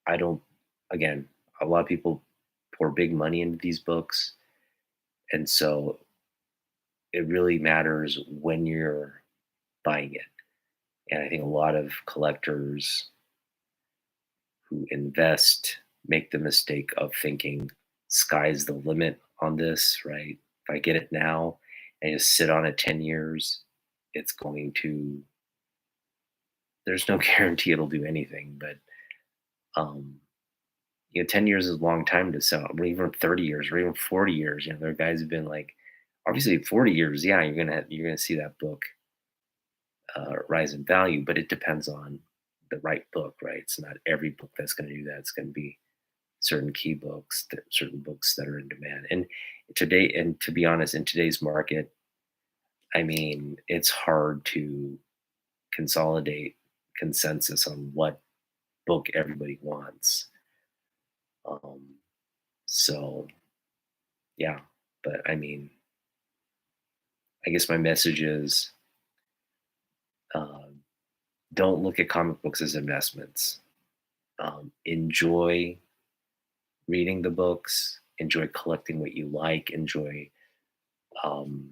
I don't. Again, a lot of people pour big money into these books, and so it really matters when you're buying it. And I think a lot of collectors who invest make the mistake of thinking sky's the limit on this, right? If I get it now and just sit on it 10 years, it's going to, there's no guarantee it'll do anything. But, um, 10 years is a long time to sell, or even 30 years, or even 40 years. There are guys who've been like, obviously 40 years, yeah, you're gonna see that book rise in value, but it depends on the right book, right? It's not every book that's going to do that. It's going to be certain key books, certain books that are in demand. And today, and to be honest, in today's market, I mean, it's hard to consolidate consensus on what book everybody wants. Um, so yeah, but I mean, I guess my message is uh, don't look at comic books as investments. Enjoy reading the books, enjoy collecting what you like, enjoy um,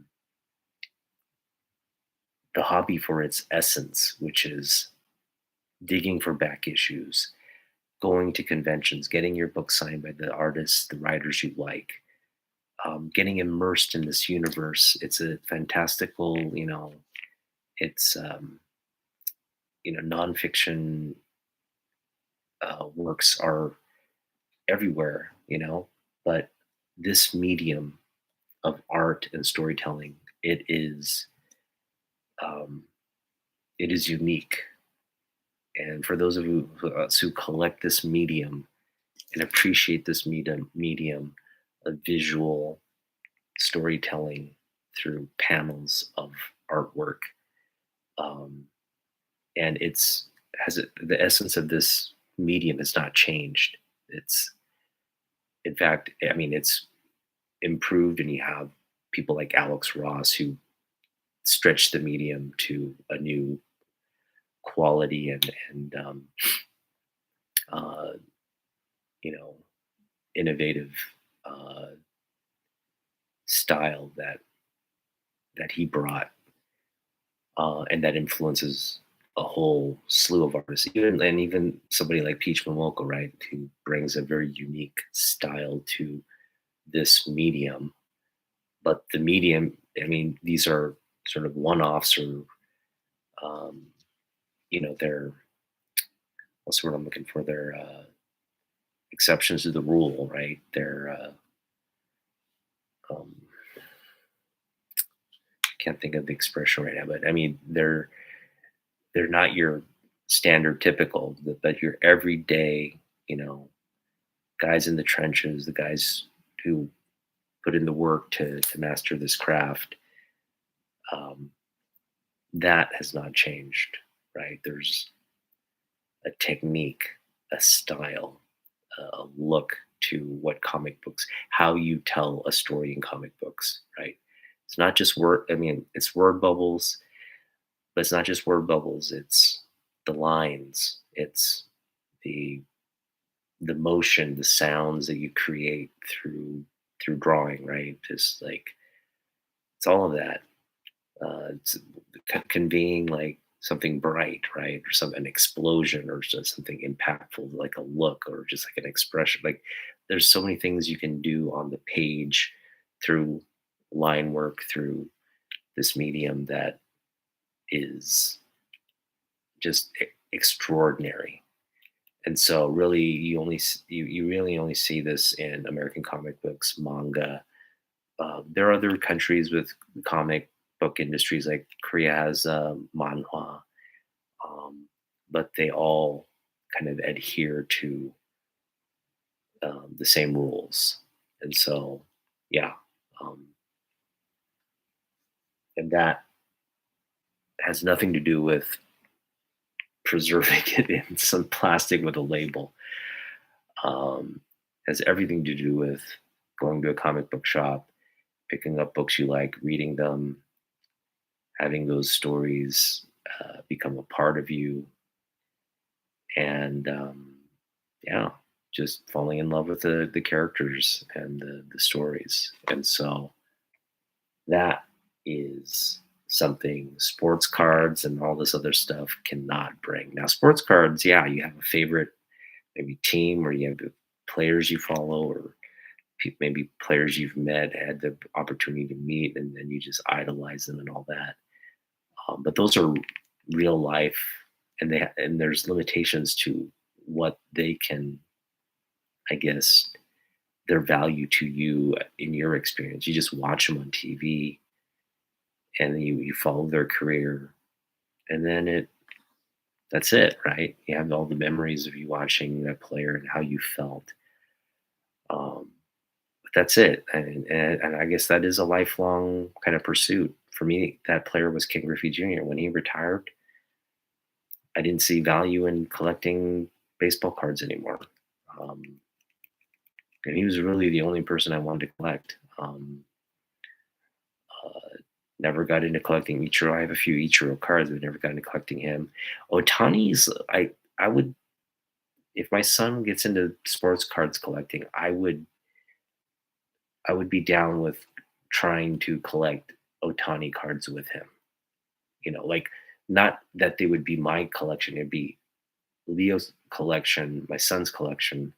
the hobby for its essence, which is digging for back issues, going to conventions, getting your book signed by the artists, the writers you like, getting immersed in this universe. It's a fantastical, it's, nonfiction works are everywhere, but this medium of art and storytelling, um, it is unique. And for those of us who collect this medium and appreciate this medium of visual storytelling through panels of artwork, um, and the essence of this medium has not changed. It's, in fact, I mean, it's improved, and you have people like Alex Ross who stretch the medium to a new quality and uh, you know innovative uh, style that he brought, and that influences a whole slew of artists, even somebody like Peach Momoko, right, who brings a very unique style to this medium. But the medium, I mean, these are sort of one-offs, or um, they're, what's the word I'm looking for? They're exceptions to the rule, right? They're um, can't think of the expression right now, but I mean, they're not your standard typical, but your everyday, you know, guys in the trenches, the guys who put in the work to master this craft. Um, that has not changed, right? There's a technique, a style, a look to what comic books, how you tell a story in comic books, right? It's not just word. I mean, it's word bubbles, but it's not just word bubbles. It's the lines. It's the the motion, the sounds that you create through drawing, right? Just like it's all of that. It's conveying like something bright, right, or some an explosion, or just something impactful, like a look, or just like an expression. Like there's so many things you can do on the page through line work, through this medium that is just extraordinary. And so really you really only see this in American comic books, manga. There are other countries with comic book industries, like Korea has manhwa, um, but they all kind of adhere to the same rules. And so yeah, um, and that has nothing to do with preserving it in some plastic with a label. Um, has everything to do with going to a comic book shop, picking up books you like, reading them, having those stories become a part of you, and yeah, just falling in love with the characters and the stories. And so that is something sports cards and all this other stuff cannot bring. Now, sports cards, yeah, you have a favorite maybe team, or you have the players you follow, or maybe players you've met, had the opportunity to meet, and then you just idolize them and all that. But those are real life, and and there's limitations to what they can, I guess, their value to you in your experience. You just watch them on TV, and then you follow their career, and then that's it, right? You have all the memories of you watching that player and how you felt. Um, but that's it, and I guess that is a lifelong kind of pursuit. For me, that player was King Griffey Jr. When he retired, I didn't see value in collecting baseball cards anymore. Um, and he was really the only person I wanted to collect. Uh, Never got into collecting Ichiro. I have a few Ichiro cards, but never got into collecting him. Otani's, I would, if my son gets into sports cards collecting, I would be down with trying to collect Otani cards with him. Like, not that they would be my collection; it'd be Leo's collection, my son's collection,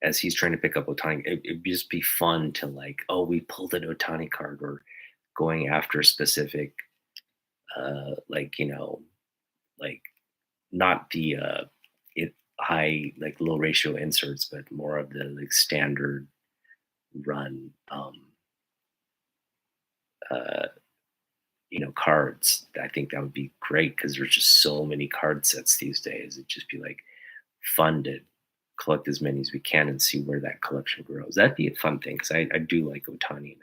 as he's trying to pick up Otani. It'd just be fun to, like, oh, we pulled an Otani card, or going after specific, like, like, not the high, like, low ratio inserts, but more of the, like, standard run, uh, cards. I think that would be great because there's just so many card sets these days. It'd just be like fun to collect as many as we can and see where that collection grows. That'd be a fun thing because I do like Otani, and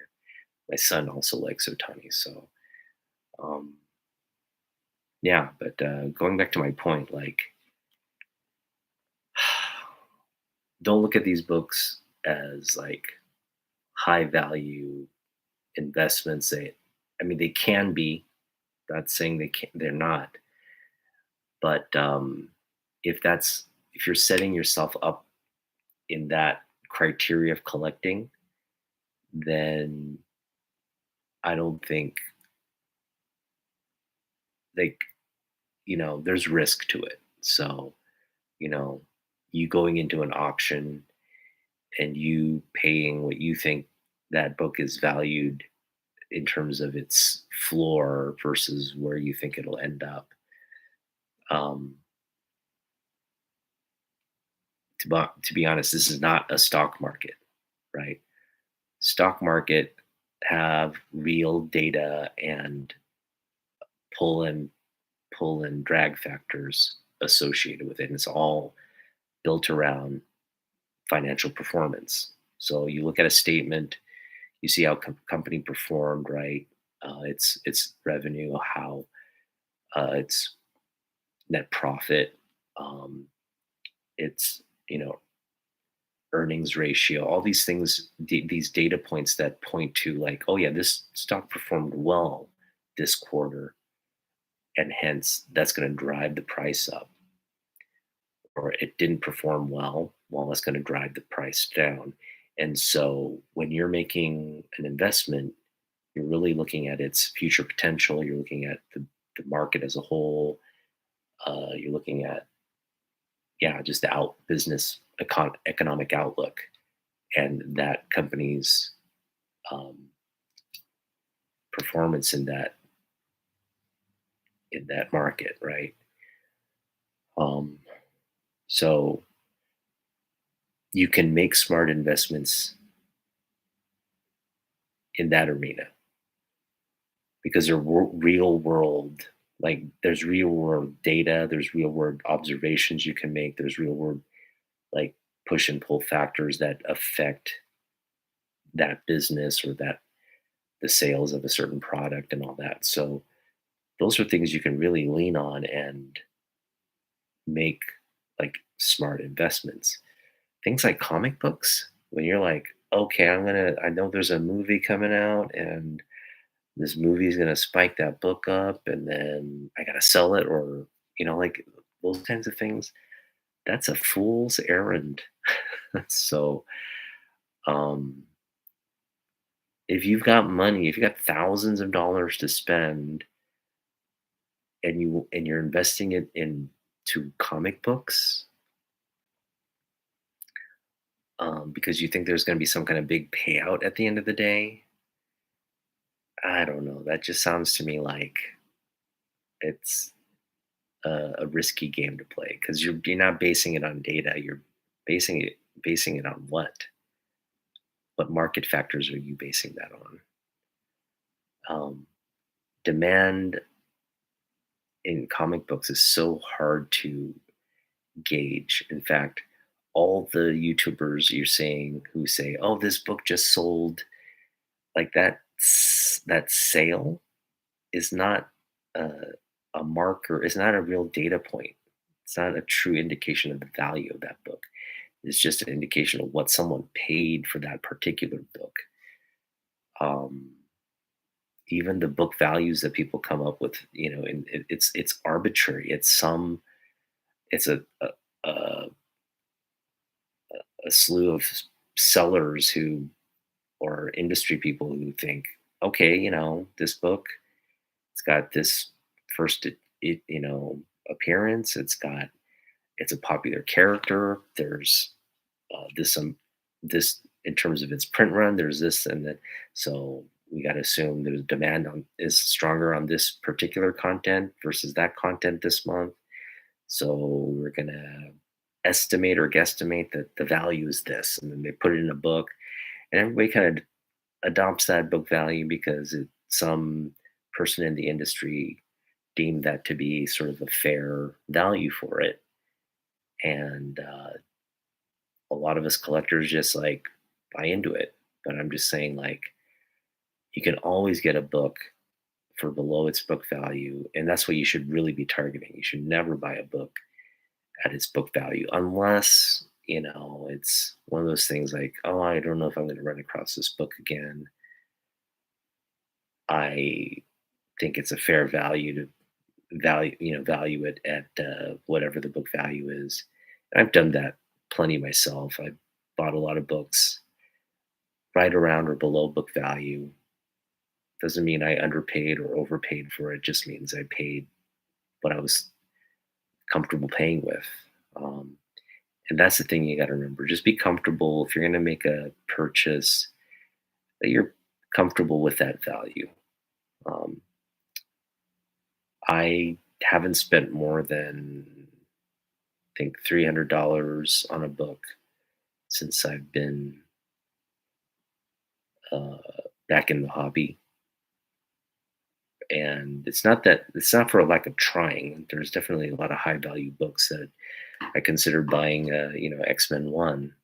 my son also likes Otani. So um, yeah, but going back to my point, like, don't look at these books as like high value investments. I mean, they can be. Not saying they're not, but if that's if you're setting yourself up in that criteria of collecting, then I don't think, like, there's risk to it. So, you know, you going into an auction and you paying what you think that book is valued in terms of its floor versus where you think it'll end up. Um, to be honest, this is not a stock market, right? Stock market have real data and pull and pull and drag factors associated with it. And it's all built around financial performance. So you look at a statement, you see how company performed, right? Its revenue, how its net profit, um, its earnings ratio, all these things, these data points that point to, like, oh yeah, this stock performed well this quarter, and hence that's going to drive the price up. Or it didn't perform well, that's going to drive the price down. And so when you're making an investment, you're really looking at its future potential. You're looking at the market as a whole. You're looking at, yeah, just the business economic outlook, and that company's um, performance in that market, right? Um, so you can make smart investments in that arena because they're real world. Like, there's real world data, there's real world observations you can make, there's real world, like, push and pull factors that affect that business, or that the sales of a certain product and all that. So those are things you can really lean on and make, like, smart investments. Things like comic books, when you're like, okay, I know there's a movie coming out, and this movie is gonna spike that book up, and then I gotta sell it, or like, those kinds of things, that's a fool's errand. So, um, if you've got money, if you got thousands of dollars to spend and you're investing it into comic books, because you think there's going to be some kind of big payout at the end of the day, I don't know. That just sounds to me like it's a risky game to play because you're not basing it on data. You're basing it on what? What market factors are you basing that on? Um, Demand in comic books is so hard to gauge. In fact, all the YouTubers you're seeing who say, "Oh, this book just sold," like that sale is not a, a marker. It's not a real data point. It's not a true indication of the value of that book. It's just an indication of what someone paid for that particular book. Um, Even the book values that people come up with, and it's arbitrary. It's a, a slew of sellers who or industry people who think, okay, this book, it's got this first, appearance. It's a popular character. There's this in terms of its print run. There's this and that. So we got to assume there's demand on is stronger on this particular content versus that content this month. So we're gonna estimate or guesstimate that the value is this, and then they put it in a book, and everybody kind of adopts that book value because some person in the industry deemed that to be sort of a fair value for it, and a lot of us collectors just like buy into it. But I'm just saying, like, you can always get a book for below its book value, and that's what you should really be targeting. You should never buy a book at its book value unless it's one of those things like, oh, I don't know if I'm going to run across this book again. I think it's a fair value to value it at whatever the book value is. And I've done that plenty myself. I bought a lot of books right around or below book value. Doesn't mean I underpaid or overpaid for it. Just means I paid what I was comfortable paying with. Um, and that's the thing you got to remember. Just be comfortable if you're going to make a purchase that you're comfortable with that value. Um, I haven't spent more than I think $300 on a book since I've been uh, back in the hobby. And it's not for a lack of trying. There's definitely a lot of high value books that I considered buying. X-Men One,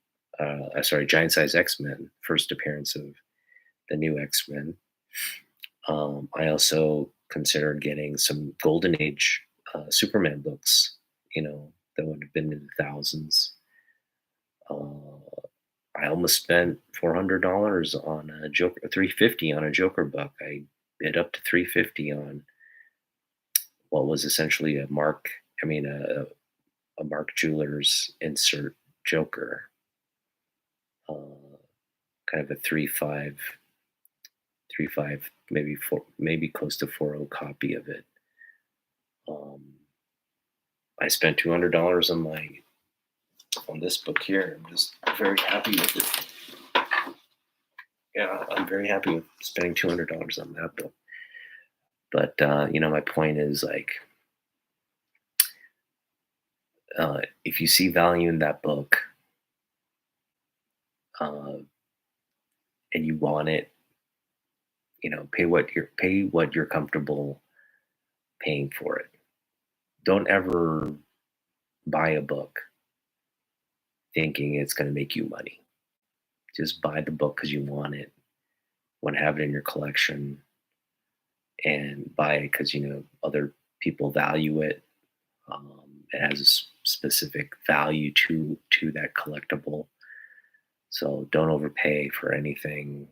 sorry, Giant Size X-Men, first appearance of the new X-Men. I also considered getting some Golden Age Superman books. That would have been in the thousands. Uh, I almost spent $400 on a Joker, 350 on a Joker book. I bid up to 350 on what was essentially a Mark Jewelers insert Joker, uh, kind of a 3.5, maybe four, maybe close to 4.0 copy of it. Um, I spent $200 on this book here. I'm just very happy with it. Yeah, I'm very happy with spending $200 on that book. But my point is like, if you see value in that book uh, and you want it, pay what you're comfortable paying for it. Don't ever buy a book thinking it's going to make you money. Just buy the book because you want it, want to have it in your collection, and buy it because other people value it. It has a specific value to that collectible. So don't overpay for anything.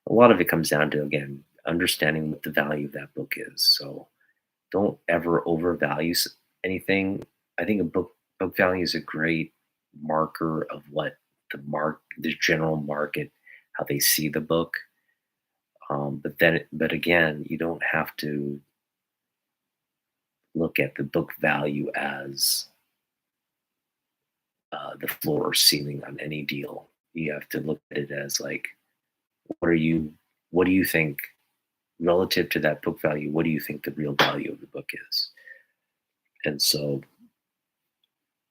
A lot of it comes down to, again, understanding what the value of that book is. So don't ever overvalue anything. I think a book value is a great marker of what the general market, how they see the book. But again, you don't have to look at the book value as the floor or ceiling on any deal. You have to look at it as like, what are you, what do you think relative to that book value? What do you think the real value of the book is? And so,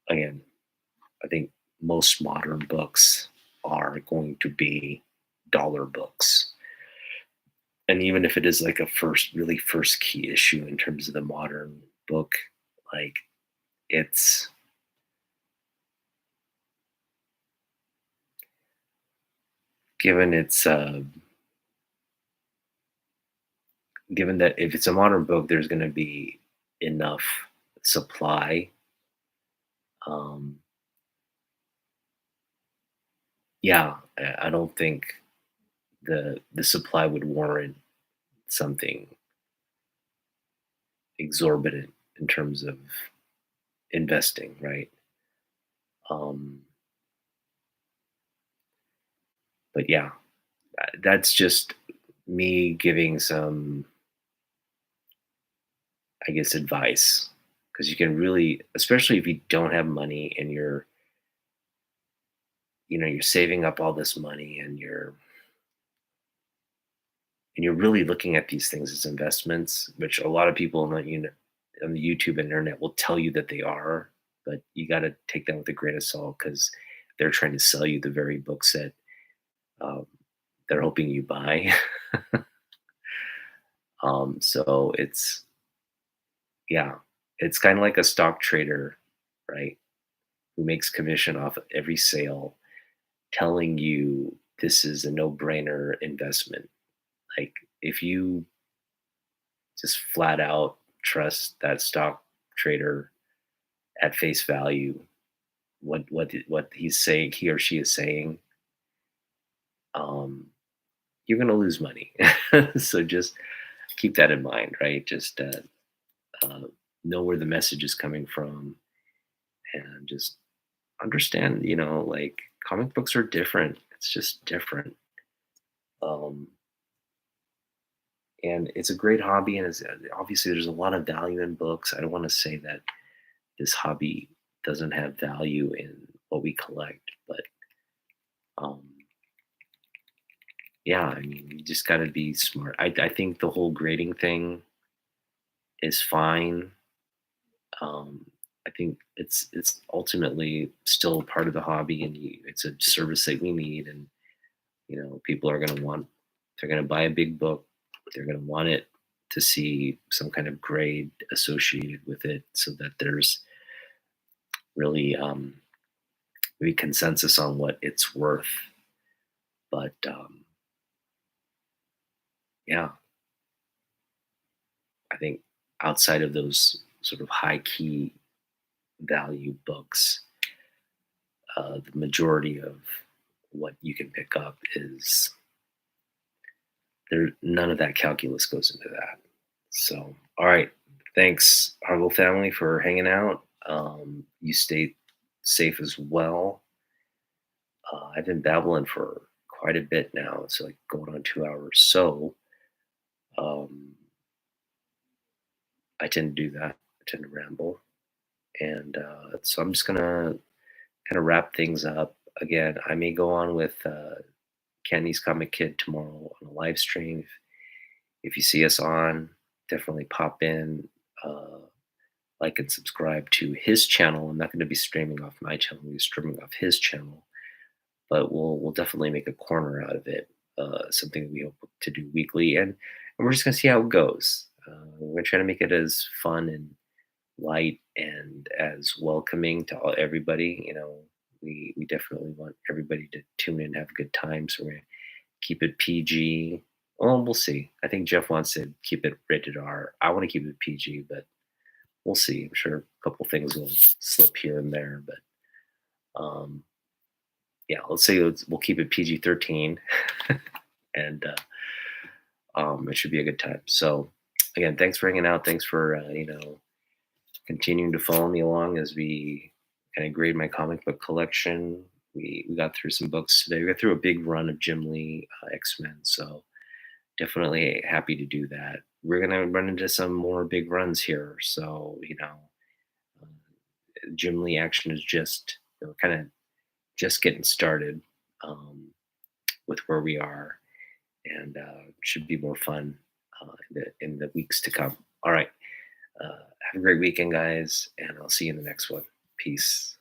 again, I think most modern books are going to be dollar books. And even if it is like a really first key issue in terms of the modern book, like it's given its given that if it's a modern book, there's going to be enough supply. Um, yeah, I don't think the supply would warrant something exorbitant in terms of investing, right? Um, but yeah, that's just me giving some, I guess, advice because you can really, especially if you don't have money and you're saving up all this money and you're really looking at these things as investments, which a lot of people on the YouTube and internet will tell you that they are, but you got to take them with a grain of salt because they're trying to sell you the very books that um, they're hoping you buy. So yeah, it's kind of like a stock trader, right? Who makes commission off of every sale, telling you this is a no-brainer investment. Like if you just flat out trust that stock trader at face value, what he's saying, he or she is saying, um, you're going to lose money. So just keep that in mind, right? Just uh, know where the message is coming from, and just understand, like comic books are different. It's just different. Um, and it's a great hobby, and obviously there's a lot of value in books. I don't want to say that this hobby doesn't have value in what we collect, but um, yeah, I mean, you just got to be smart. I think the whole grading thing is fine. I think it's ultimately still part of the hobby, and it's a service that we need. And people are going to want, they're going to buy a big book, they're going to want it to see some kind of grade associated with it, so that there's really maybe consensus on what it's worth. But yeah, I think outside of those sort of high key value books, the majority of what you can pick up is there. None of that calculus goes into that. So, all right, thanks, Harlow family, for hanging out. You stay safe as well. I've been babbling for quite a bit now. It's like going on 2 hours. So um, I tend to do that. I tend to ramble. And so I'm just going to kind of wrap things up. Again, I may go on with Kenny's Comic Kid tomorrow on a live stream. If you see us on, definitely pop in, like and subscribe to his channel. I'm not going to be streaming off my channel. We're streaming off his channel, but we'll definitely make a corner out of it. Something we hope to do weekly, and we're just going to see how it goes. We're going to try to make it as fun and light and as welcoming to everybody. We definitely want everybody to tune in and have a good time. So we're gonna keep it PG. Well, we'll see. I think Jeff wants to keep it rated R. I want to keep it PG, but we'll see. I'm sure a couple things will slip here and there, but yeah, we'll keep it PG-13, and it should be a good time. So again, thanks for hanging out. Thanks for continuing to follow me along as we kind of grade my comic book collection. We got through some books today. We got through a big run of Jim Lee X-Men, so definitely happy to do that. We're gonna run into some more big runs here, so Jim Lee action is just kind of just getting started um, with where we are, and should be more fun in the weeks to come. All right, have a great weekend, guys, and I'll see you in the next one. Peace.